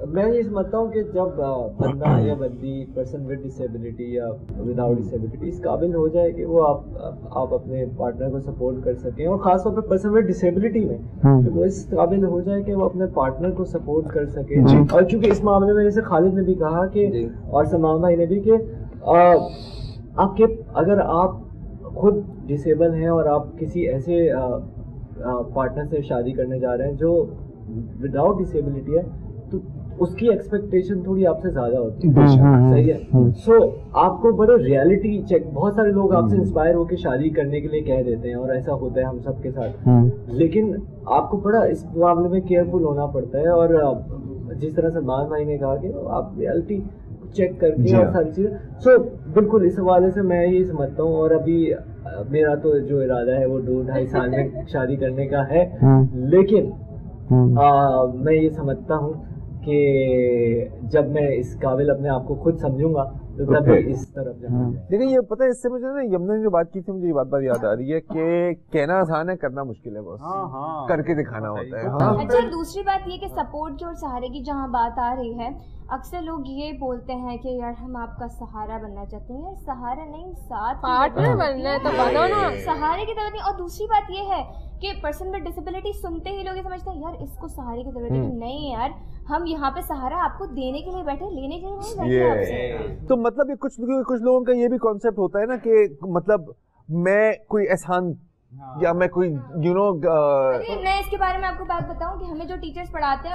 मैं ये समझता हूँ कि जब बंदा या बंदी पर्सन विद डिसेबिलिटी या विदाउट डिसेबिलिटी इस काबिल हो जाए कि वो आप अपने पार्टनर को सपोर्ट कर सकें, और खासतौर पर पर्सन विद डिसेबिलिटी में कि वो इस काबिल हो जाए कि वो अपने पार्टनर को सपोर्ट कर सके। और क्योंकि इस मामले में जैसे खालिद ने भी कहा कि और सलमान भाई ने भी कि आपके अगर आप खुद डिसेबल हैं और आप किसी ऐसे पार्टनर से शादी करने जा रहे हैं जो विदाउट डिसेबिलिटी है, तो उसकी एक्सपेक्टेशन थोड़ी आपसे ज्यादा होती है। सही है। सो आपको बड़े रियलिटी चेक, बहुत सारे लोग आपसे इंस्पायर होकर शादी करने के लिए कह देते हैं, और ऐसा होता है हम सब के साथ, लेकिन आपको बड़ा इस मामले में केयरफुल होना पड़ता है। और जिस तरह सलमान भाई ने कहा कि आप रियलिटी चेक करके और सारी चीजें, सो बिल्कुल इस हवाले से मैं ये समझता हूँ। और अभी मेरा तो जो इरादा है वो 2-2.5 साल में शादी करने का है, लेकिन मैं ये समझता हूँ कि जब मैं इस काबिल अपने आप को खुद समझूंगा तो तब इस तरफ जाऊंगा। लेकिन ये पता है, इससे मुझे ना यमुना ने जो बात की थी, मुझे ये बात याद आ रही है कि कहना आसान है, करना मुश्किल है, बस करके दिखाना होता है। अच्छा, दूसरी बात ये कि सपोर्ट की और सहारे की जहाँ बात आ रही है, अक्सर लोग ये बोलते हैं कि यार हम आपका सहारा बनना चाहते हैं। यार सहारा नहीं, साथ पार्टनर बनना है तो बनो ना, सहारे की जरूरत नहीं। और दूसरी बात ये है कि पर्सन विद डिसेबिलिटी सुनते ही लोग ये समझते हैं यार इसको सहारे की जरूरत है। नहीं यार, हम यहाँ पे सहारा आपको देने के लिए बैठे, लेने के लिए नहीं बैठे आपसे। तो मतलब ये कुछ लोगों का ये भी कॉन्सेप्ट होता है ना कि मतलब मैं कोई एहसान या मैं कोई मैं इसके बारे में आपको बात बताऊं कि हमें जो टीचर्स पढ़ाते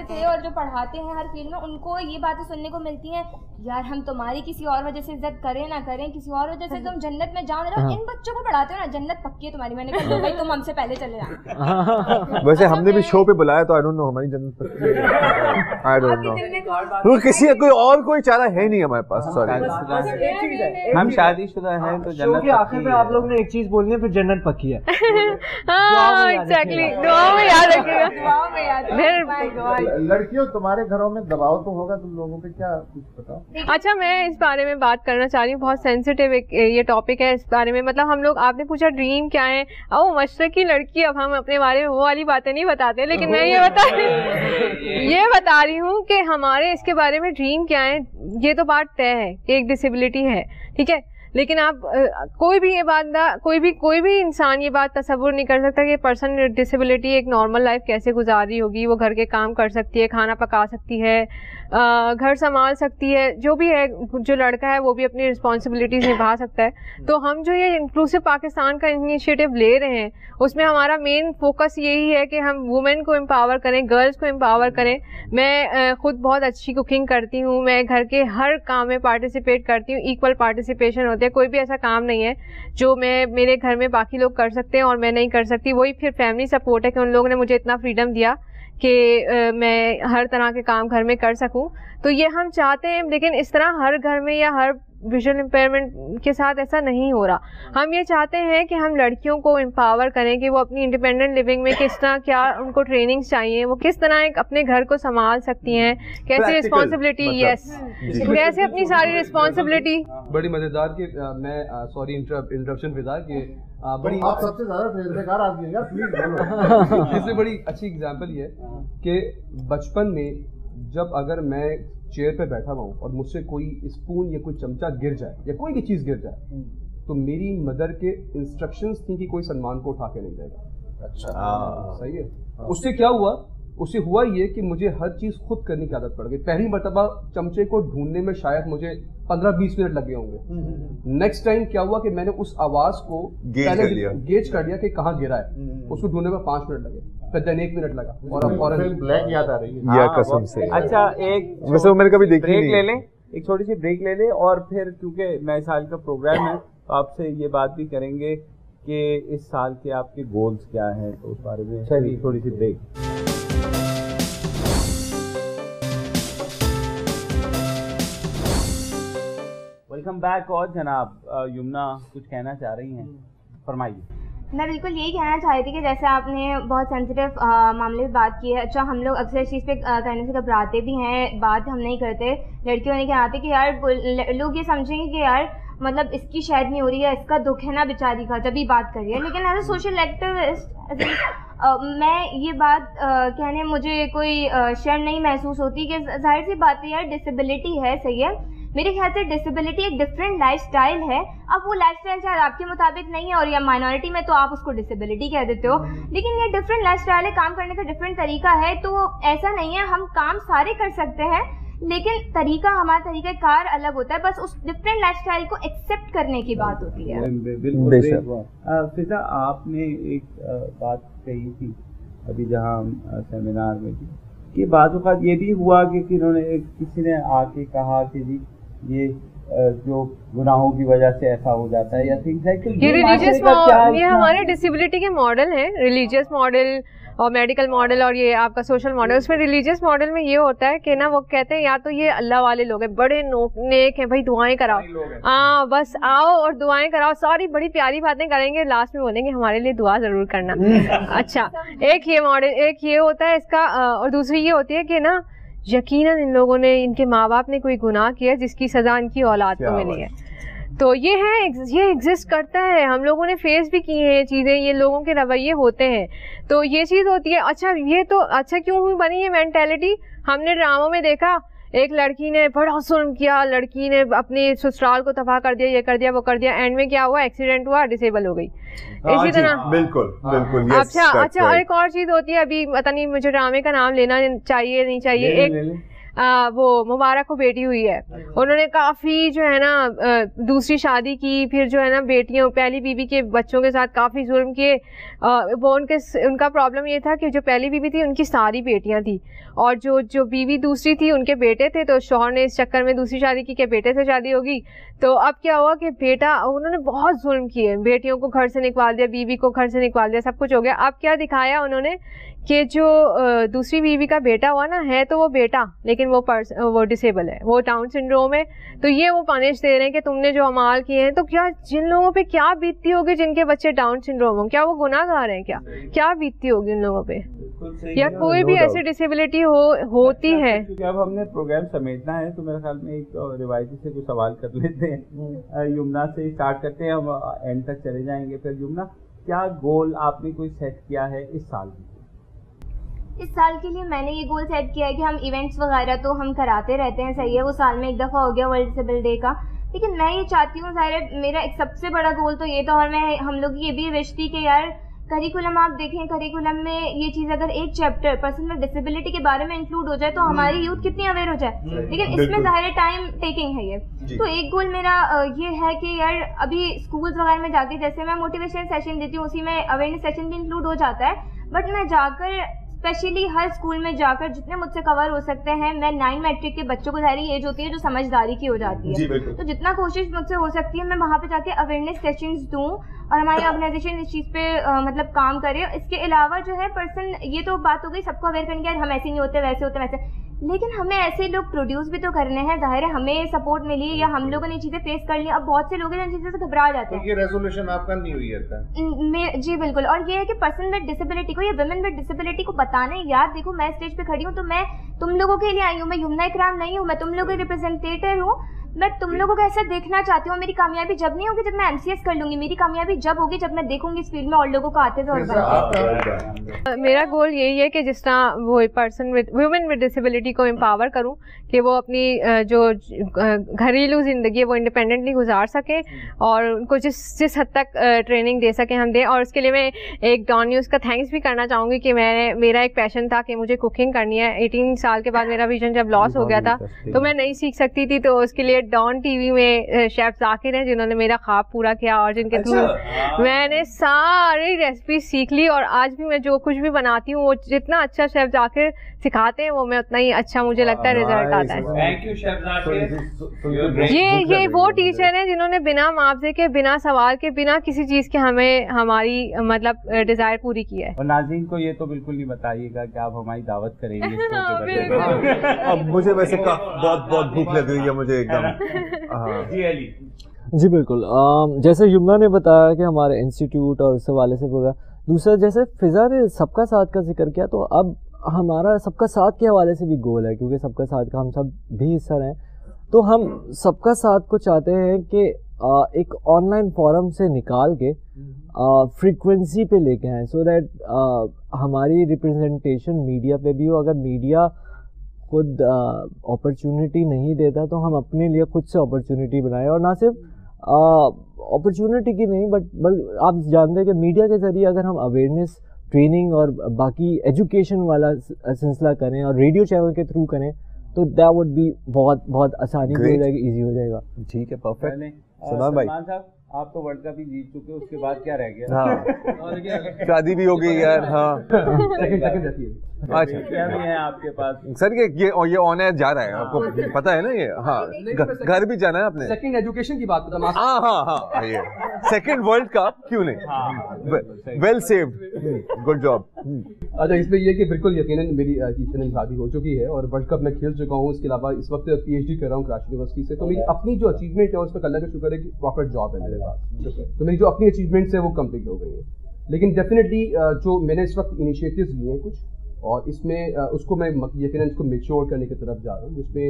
थे और जो पढ़ाते हैं हर फील्ड में, उनको ये बातें सुनने को मिलती हैं, यार हम तुम्हारी किसी और वजह से इज्जत करें ना करें, किसी और वजह से तुम जन्नत में जाओ ना, इन बच्चों को पढ़ाते हो ना, जन्नत पक्की है तुम्हारी। मैंने कहा भाई तुम हमसे पहले चले जाओ। वैसे हमने भी शो पे बुलाया तो आई डोंट नो हमारी जन्नत पक्की है, आई डोंट नो, किसी कोई चारा है नहीं हमारे पास। सॉरी, हम शादीशुदा हैं तो जन्नत आखिर में आप लोग ने एक चीज बोलनी है, फिर जन्नत पक्की है। एग्जैक्टली, दुआ में याद रखिएगा, दुआ में याद। लड़कियों, तुम्हारे घरों में दबाव तो होगा तुम लोगों पे, क्या कुछ बताओ। अच्छा, मैं इस बारे में बात करना चाह रही हूँ, बहुत सेंसिटिव ये टॉपिक है। इस बारे में मतलब हम लोग, आपने पूछा ड्रीम क्या है, ओ मशरकी लड़की, अब हम अपने बारे में वो वाली बातें नहीं बताते, लेकिन मैं ये बता रही हूँ कि हमारे इसके बारे में ड्रीम क्या है। ये तो बात तय है कि एक डिसेबिलिटी है, ठीक है, लेकिन आप कोई भी इंसान ये बात तसव्वुर नहीं कर सकता कि पर्सन विद डिसेबिलिटी एक नॉर्मल लाइफ कैसे गुजार रही होगी। वो घर के काम कर सकती है, खाना पका सकती है, घर संभाल सकती है, जो भी है, जो लड़का है वो भी अपनी रिस्पॉन्सिबिलिटीज निभा सकता है। तो हम जो ये इंक्लूसिव पाकिस्तान का इनिशिएटिव ले रहे हैं, उसमें हमारा मेन फोकस यही है कि हम वुमेन को एम्पावर करें, गर्ल्स को एम्पावर करें। मैं खुद बहुत अच्छी कुकिंग करती हूँ, मैं घर के हर काम में पार्टिसिपेट करती हूँ, इक्वल पार्टिसिपेशन होते हैं। कोई भी ऐसा काम नहीं है जो मेरे घर में बाकी लोग कर सकते हैं और मैं नहीं कर सकती। वही फिर फैमिली सपोर्ट है कि उन लोगों ने मुझे इतना फ्रीडम दिया कि मैं हर तरह के काम घर में कर सकूं। तो ये हम चाहते हैं, लेकिन इस तरह हर घर में या हर विजुअल इम्पेयरमेंट के साथ ऐसा नहीं हो रहा। हम ये चाहते हैं कि हम लड़कियों को एम्पावर करें कि वो अपनी इंडिपेंडेंट लिविंग में किस तरह, क्या उनको ट्रेनिंग्स चाहिए, वो किस तरह एक अपने घर को संभाल सकती हैं, कैसे रिस्पॉन्सिबिलिटी, यस, कैसे अपनी सारी रिस्पॉन्सिबिलिटी। बड़ी मजेदार कि मैं सॉरी इंटरप्शन फिजा कि बड़ी आप सबसे ज्यादा तजुर्बेकार आदमी हैं यार, प्लीज बोलो। इससे बड़ी अच्छी एग्जांपल ये है कि बचपन में जब अगर मैं चेयर पे बैठा हुआ हूँ और मुझसे कोई स्पून या कोई चमचा गिर जाए या कोई भी चीज़ गिर जाए, तो मेरी मदर के इंस्ट्रक्शंस थी कि कोई सलमान को उठा के नहीं देगा। अच्छा, सही है। उससे क्या हुआ, उससे हुआ ये कि मुझे हर चीज़ खुद करने की आदत पड़ गई। पहली मरतबा चमचे को ढूंढने में शायद मुझे 15-20 मिनट लगे होंगे। नेक्स्ट टाइम क्या हुआ कि मैंने उस आवाज़ को गेज कर लिया कि कहाँ गिरा है, उसको ढूंढने में 5 मिनट लगे, फिर 1 मिनट लगा और अब फौरन ब्लैक याद आ रही है। या कसम से। अच्छा, एक वैसे वो मैंने कभी देखी ब्रेक नहीं। ले लें, एक छोटी सी ब्रेक ले लें, और फिर क्योंकि नए साल का प्रोग्राम है तो आपसे ये बात भी करेंगे कि इस साल के आपके गोल्स क्या हैं, तो उस बारे में थोड़ी सी ब्रेक। Welcome back. और जनाब यमुना कुछ कहना चाह रही हैं, फरमाइए। मैं बिल्कुल यही कहना चाह रही थी कि जैसे आपने बहुत सेंसिटिव मामले में बात की है। अच्छा, हम लोग अक्सर इस चीज़ पे करने से घबराते भी हैं, बात हम नहीं करते, लड़कियों नहीं कहते कि यार लोग ये समझेंगे कि यार मतलब इसकी शायद नहीं हो रही है, इसका दुख है ना बेचारी का, जब भी बात कर रही है। लेकिन एज अ सोशल एक्टिविस्ट मैं ये बात कहने मुझे कोई शर्म नहीं महसूस होती कि जाहिर सी बात है यार, डिसेबिलिटी है, सही है। मेरे ख्याल से डिसेबिलिटी एक डिफरेंट लाइफस्टाइल है। अब वो लाइफस्टाइल शायद आपके मुताबिक नहीं है और या माइनॉरिटी में तो आप उसको डिसेबिलिटी कह देते हो, लेकिन ये डिफरेंट लाइफस्टाइल है, काम करने का डिफरेंट तरीका है। तो ऐसा नहीं है, हम काम सारे कर सकते हैं, लेकिन तरीका, हमारा तरीका कार अलग होता है। बस उस डिफरेंट लाइफस्टाइल को एक्सेप्ट करने की बात होती है। बिल्कुल। फिजा, आपने एक बात कही थी अभी जहाँ हम सेमिनार में थी कि बात ये भी हुआ कि किसी ने आके कहा कि जी ये जो गुनाहों की वजह से ऐसा हो जाता है या थिंग्स लाइक, ये रिलीजियस, ये हमारे डिसेबिलिटी के मॉडल हैं, रिलीजियस मॉडल और मेडिकल मॉडल और ये आपका सोशल मॉडल। उसमें रिलीजियस मॉडल में ये होता है कि ना वो कहते हैं या तो ये अल्लाह वाले लोग हैं, बड़े नेक हैं भाई, दुआएं कराओ, हाँ बस आओ और दुआएं कराओ, सारी बड़ी प्यारी बातें करेंगे, लास्ट में बोलेंगे हमारे लिए दुआ जरूर करना। अच्छा, एक ये मॉडल, एक ये होता है इसका, और दूसरी ये होती है कि ना यकीनन इन लोगों ने, इनके माँ बाप ने कोई गुनाह किया जिसकी सजा इनकी औलाद को मिली है। तो ये है, ये एग्जिस्ट करता है, हम लोगों ने फेस भी की हैं ये चीज़ें, ये लोगों के रवैये होते हैं, तो ये चीज़ होती है। अच्छा, ये तो अच्छा क्यों हुई बनी ये मेंटेलिटी, हमने ड्रामों में देखा एक लड़की ने बड़ा जुल्म किया, लड़की ने अपने ससुराल को तबाह कर दिया, ये कर दिया, वो कर दिया, एंड में क्या हुआ, एक्सीडेंट हुआ, डिसेबल हो गई। इसी तरह बिल्कुल बिल्कुल। अच्छा, और एक और चीज़ होती है, अभी पता नहीं मुझे ड्रामे का नाम लेना चाहिए नहीं चाहिए, एक वो मुबारक को बेटी हुई है, उन्होंने काफ़ी जो है ना दूसरी शादी की, फिर जो है ना बेटियों, पहली बीवी के बच्चों के साथ काफ़ी जुल्म किए। वो उनका प्रॉब्लम ये था कि जो पहली बीवी थी उनकी सारी बेटियां थी, और जो बीवी दूसरी थी उनके बेटे थे, तो शौहर ने इस चक्कर में दूसरी शादी की कि बेटे से शादी होगी। तो अब क्या हुआ कि बेटा, उन्होंने बहुत जुल्म किए, बेटियों को घर से निकाल दिया, बीवी को घर से निकाल दिया, सब कुछ हो गया। अब क्या दिखाया उन्होंने कि जो दूसरी बीवी का बेटा हुआ ना, है तो वो बेटा, लेकिन वो डिसेबल है, वो डाउन सिंड्रोम है, तो ये वो पनिश दे रहे हैं कि तुमने जो अमाल किए हैं। तो क्या जिन लोगों पे क्या बीतती होगी जिनके बच्चे डाउन सिंड्रोम हो, क्या वो गुनाहगार हैं, क्या बीतती होगी उन लोगों पे, या कोई भी ऐसी डिसेबिलिटी होती है। क्योंकि अब हमने प्रोग्राम समेटना है, तो मेरे ख्याल में एक रिवायती से कुछ सवाल कर लेते हैं। यमुना से स्टार्ट करते हैं, हम एंड तक चले जाएंगे। फिर यमुना, क्या गोल आपने कोई सेट किया है इस साल में? इस साल के लिए मैंने ये गोल सेट किया है कि हम इवेंट्स वगैरह तो हम कराते रहते हैं, सही है, वो साल में एक दफ़ा हो गया वर्ल्ड डिसेबल डे का, लेकिन मैं ये चाहती हूँ, ज़ाहिर मेरा एक सबसे बड़ा गोल तो ये था, और मैं हम लोग की ये भी विश थी कि यार करिकुलम आप देखें, करिकुलम में ये चीज़ अगर एक चैप्टर पर्सन में डिसेबिलिटी के बारे में इंक्लूड हो जाए तो हमारी यूथ कितनी अवेयर हो जाए, लेकिन इसमें ज़ाहिर टाइम टेकिंग है ये। तो एक गोल मेरा ये है कि यार अभी स्कूल्स वगैरह में जाके, जैसे मैं मोटिवेशन सेशन देती हूँ, उसी में अवेयरनेस सेशन भी इंक्लूड हो जाता है, बट मैं जाकर स्पेशली हर स्कूल में जाकर जितने मुझसे कवर हो सकते हैं, मैं 9 मैट्रिक के बच्चों को, सारी एज होती है जो समझदारी की हो जाती है, तो जितना कोशिश मुझसे हो सकती है मैं वहाँ पे जाके अवेयरनेस सेशंस दूँ और हमारी ऑर्गेनाइजेशन इस चीज़ पे मतलब काम करे। इसके अलावा जो है पर्सन, ये तो बात हो गई सबको अवेयर करने की, हम ऐसे नहीं होते वैसे होते वैसे, लेकिन हमें ऐसे लोग प्रोड्यूस भी तो करने हैं, जाहिर है हमें सपोर्ट मिली या हम लोगों ने चीज़ें फेस कर ली। अब बहुत से लोग हैं जिन चीज़ों से घबरा जाते हैं। तो ये रेजोल्यूशन आपका न्यू ईयर का? जी बिल्कुल। और ये है कि पर्सन विद डिसेबिलिटी को या वुमेन विद डिसेबिलिटी को बताना, यार देखो मैं स्टेज पे खड़ी हूँ तो मैं तुम लोगों के लिए आई हूँ, मैं यमुना इकराम नहीं हूँ, मैं तुम लोगों की रिप्रेजेंटेटर हूँ, मैं तुम लोगों को ऐसा देखना चाहती हूँ। मेरी कामयाबी जब नहीं होगी जब मैं MCS कर लूंगी, मेरी कामयाबी जब होगी जब मैं देखूंगी इस फील्ड में और लोगों को आते हुए और बनते। मेरा गोल यही है कि जिस तरह वो person with women with disability को एम्पावर करूं कि वो अपनी जो घरेलू ज़िंदगी है वो इंडिपेंडेंटली गुजार सके और उनको जिस हद तक ट्रेनिंग दे सकें हम दें। और उसके लिए मैं एक डॉन न्यूज़ का थैंक्स भी करना चाहूँगी कि मेरा एक पैशन था कि मुझे कुकिंग करनी है। 18 साल के बाद मेरा विजन जब लॉस हो गया था तो मैं नहीं सीख सकती थी, तो उसके लिए डॉन टीवी में शेफ जाकिर हैं जिन्होंने मेरा ख्वाब पूरा किया और जिनके थ्रू मैंने सारी रेसिपी सीख ली। और आज भी मैं जो कुछ भी बनाती हूँ वो जितना अच्छा शेफ जाकिर सिखाते हैं वो मैं उतना ही अच्छा मुझे लगता है रिजल्ट आता है। Thank you chef Zakir. ये वो टीचर हैं जिन्होंने बिना मुआवजे के, बिना सवाल के, बिना किसी चीज़ के हमें हमारी मतलब डिज़ायर पूरी की है। और नाज़रीन को ये तो बिल्कुल नहीं बताइएगा कि आप हमारी दावत करेंगे। अब मुझे वैसे बहुत बहुत भूख लग रही है मुझे एकदम। जी अली। जी बिल्कुल। जैसे यमुना ने बताया कि हमारे इंस्टीट्यूट और इस हवाले से प्रोग्राम, दूसरा जैसे फिज़ा ने सबका साथ का जिक्र किया, तो अब हमारा सबका साथ के हवाले से भी गोल है, क्योंकि सबका साथ का हम सब भी हिस्सा हैं, तो हम सबका साथ को चाहते हैं कि एक ऑनलाइन फोरम से निकाल के फ्रीक्वेंसी पे लेके आएँ, सो दैट हमारी रिप्रेजेंटेशन मीडिया पे भी हो। अगर मीडिया खुद अपॉर्चुनिटी नहीं देता तो हम अपने लिए खुद से अपॉर्चुनिटी बनाएं, और ना सिर्फ अपॉर्चुनिटी की नहीं बल्कि आप जानते हैं कि मीडिया के ज़रिए अगर हम अवेयरनेस, ट्रेनिंग और बाकी एजुकेशन वाला सिलसिला करें और रेडियो चैनल के थ्रू करें तो दैट वुड बी बहुत आसानी हो जाएगी, ईजी हो जाएगा। ठीक है, परफेक्ट। सलमान साहब, आप तो वर्ल्ड कप ही जीत चुके, उसके बाद क्या रह गया? हाँ शादी भी हो गई यार। हाँ सेकंड रहती है। अच्छा, क्या भी है आपके पास? सर ये ऑन एयर जा रहा है, आपको पता है ना ये? हाँ, घर भी जाना है आपने। सेकंड एजुकेशन की बात करता हूँ। हाँ ये सेकंड वर्ल्ड कप क्यों नहीं? Well saved, good job. अच्छा, इसमें ये कि बिल्कुल यकीनन मेरी टीचर शादी हो चुकी है और वर्ल्ड कप में खेल चुका हूँ। इसके अलावा इस वक्त PhD कर रहा हूँ कराची यूनिवर्सिटी से, तो मेरी अपनी जो अचीवमेंट है उस पर अल्लाह का शुक्र है कि प्रॉपर जॉब है मेरे पास, तो मेरी जो अपनी अचीवमेंट्स है वो कंप्लीट हो गई है। लेकिन डेफिनेटली जो मैंने इस वक्त इनिशिएटिव्स लिए हैं कुछ, और इसमें उसको मैं यकीनन इसको मैच्योर करने की तरफ जा रहा हूँ, जिसमें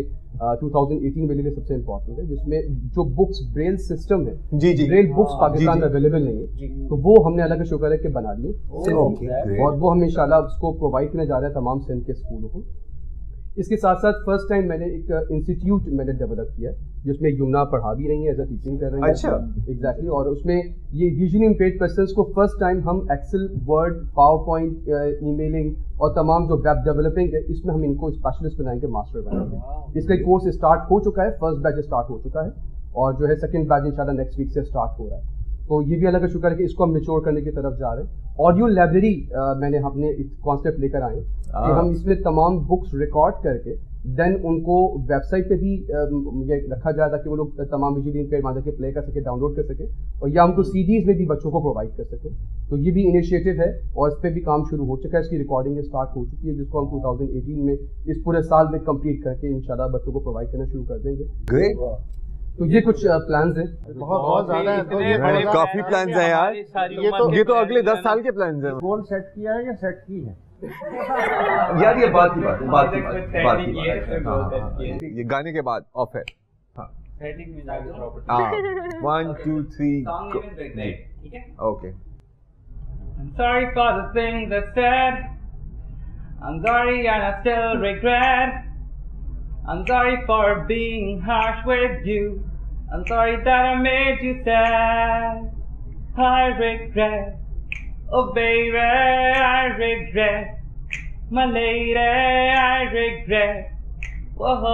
2018 मेरे लिए सबसे इम्पोर्टेंट है, जिसमें जो बुक्स ब्रेल सिस्टम है, ब्रेल बुक्स पाकिस्तान में अवेलेबल नहीं है, तो वो हमने अल्लाह का शुक्र है कि बना दिए और वो हम इंशाल्लाह उसको प्रोवाइड करने जा रहे हैं तमाम सिंध के स्कूलों को। इसके साथ साथ फर्स्ट टाइम मैंने एक इंस्टीट्यूट मैंने डेवलप किया जिसमें यमुना पढ़ा भी रही है, एज अ टीचिंग कर रही है। अच्छा, एग्जैक्टली। और उसमें ये विजुअली इम्पेयर्ड पर्सन्स को फर्स्ट टाइम हम Excel, Word, power point, emailing और तमाम जो वेब डेवलपिंग है इसमें हम इनको स्पेशलिस्ट बनाएंगे, मास्टर बनाएंगे। इसका कोर्स स्टार्ट हो चुका है, फर्स्ट बैच स्टार्ट हो चुका है और जो है सेकंड बैच इंशाल्लाह नेक्स्ट वीक से स्टार्ट हो रहा है। तो ये भी अल्लाह का शुक्र है कि इसको हम मैच्योर करने की तरफ जा रहे हैं। ऑडियो लाइब्रेरी मैंने अपने कॉन्सेप्ट लेकर आए कि हम इसमें तमाम बुक्स रिकॉर्ड करके देन उनको वेबसाइट पे भी ये रखा जाए ताकि वो लोग तमाम विजुअली इम्पेयर्ड माध्यम के प्ले कर सके, डाउनलोड कर सके, और या उनको CDs में भी बच्चों को प्रोवाइड कर सके। तो ये भी इनिशिएटिव है और इस पर भी काम शुरू हो चुका है, इसकी रिकॉर्डिंग स्टार्ट हो चुकी है, जिसको हम 2018 में इस पूरे साल में कंप्लीट करके इंशाल्लाह बच्चों को प्रोवाइड करना शुरू कर देंगे। ग्रेट। तो ये कुछ प्लान्स हैं, बहुत ज्यादा है, तो ये काफी प्लान्स हैं यार। ये तो अगले 10 साल के प्लान्स हैं। गोल सेट किया है या सेट की है यार? ये बात की बात ये गाने के बाद ऑफ है। हाँ, 1 2 3 okay. I'm sorry for the things I said. I'm sorry and I still regret. I'm sorry for being harsh with you. I'm sorry that I made you sad. I regret. Oh baby, I regret. My lady, I regret. Whoa.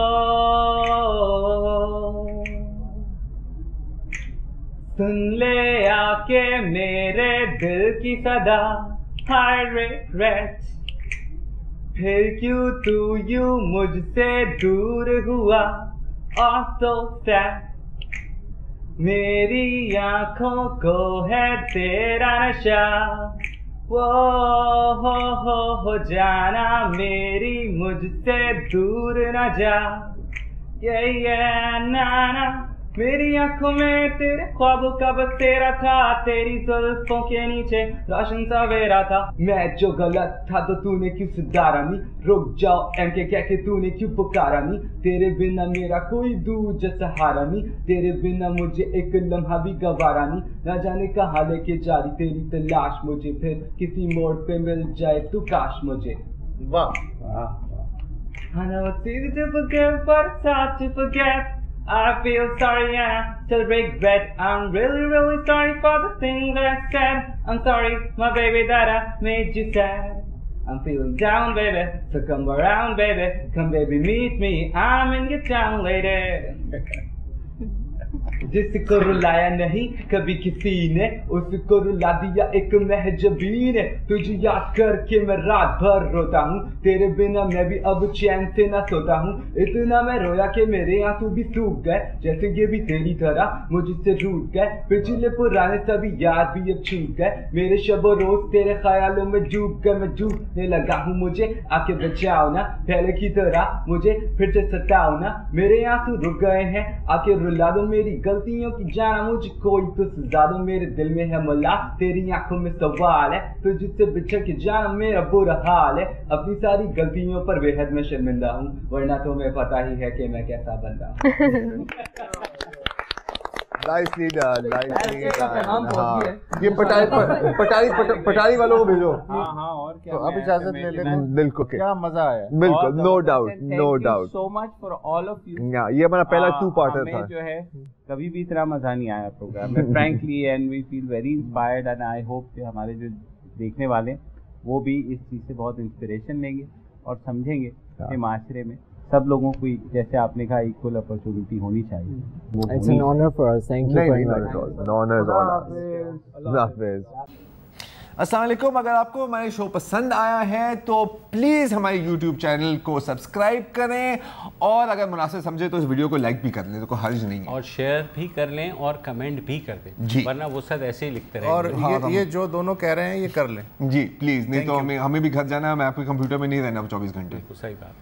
सुन ले आके मेरे दिल की सदा, I regret. फिर क्यों तू यूं मुझसे दूर हुआ, oh so sad. मेरी आँखों को है तेरा नशा, वो हो जाना मेरी मुझसे दूर न जा, ये ना मेरी आंखों में तेरे ख्वाबों का बसेरा था, तेरी जुल्फों के नीचे रोशन सवेरा था। मैं जो गलत था तो तूने क्यों सुधारा नी, रुक जाओ एम के कह के तूने क्यों पुकारा नी, तेरे बिना मेरा कोई दूजा सहारा नी, तेरे बिना मुझे एक लम्हा भी गवारा नी, न जाने कहाँ लेके जा रही तेरी तलाश मुझे, फिर किसी मोड़ पे मिल जाए तू काश मुझे। वाह। I know it's easy to forgive, but it's hard to forget. I feel sorry and I still regret. I'm really sorry for the things that I said. I'm sorry, my baby, that I made you sad. I'm feeling down, baby, so come around, baby. Come, baby, meet me. I'm in your town, lady. जिसको रुलाया नहीं कभी किसी ने, उसको रुला दिया एक महजबी ने, तुझे याद करके मैं रात भर रोता हूँ, तेरे बिना मैं भी अब चैन से ना सोता हूँ, इतना मैं रोया कि मेरे आंसू भी सूख गए, जैसे ये भी तेरी तरह मुझसे रूठ गए, पिछले पुराने सभी याद भी अब छूट गए, मेरे शबो रोज तेरे ख्यालों में डूब गए, मैं डूबने लगा हूँ, मुझे आके बचाओ ना, पहले की तरह मुझे फिर से सताओ ना, मेरे आंसू रुक गए हैं, आके रुला दो मेरी गलतियों की जाना, मुझे कोई तो सजा दो, मेरे दिल में है मल्ला, तेरी आंखों में सवाल है, तुझसे बिछड़ के जाना मेरा बुरा हाल है, अपनी सारी गलतियों पर बेहद मैं शर्मिंदा हूँ, वरना तुम्हें पता ही है कि मैं कैसा बंदा हूँ। Nicely done, nicely done. हाँ, ये पटारी वालों को भेजो। हाँ और क्या। तो अब इजाजत ले लेते हैं। बिल्कुल, क्या मजा आया। बिल्कुल, no doubt, no doubt. So much for all of you. ये हमारा पहला 2-parter था। जो है कभी भी इतना मजा नहीं आया प्रोग्राम में, frankly, and we feel very inspired and I hope कि हमारे जो देखने वाले वो भी इस चीज़ से बहुत इंस्पिरेशन लेंगे और समझेंगे कि माशरे में सब लोगों को जैसे आपने कहा इक्वल अपॉर्चुनिटी होनी चाहिए। It's an honor for us. Thank you for inviting us. The honor is all ours. Allah Hafiz. अस्सलाम वालेकुम। अगर आपको हमारे शो पसंद आया है तो प्लीज़ हमारे YouTube चैनल को सब्सक्राइब करें और अगर मुनासिब समझे तो इस वीडियो को लाइक भी कर लें, तो कोई हर्ज नहीं है, और शेयर भी कर लें और कमेंट भी कर दें, वरना वो सब ऐसे ही लिखते रहेंगे। और ये जो दोनों कह रहे हैं ये कर लें जी प्लीज़, नहीं तो हमें भी घर जाना है, मैं आपके कंप्यूटर में नहीं रहना 24 घंटे। सही बात।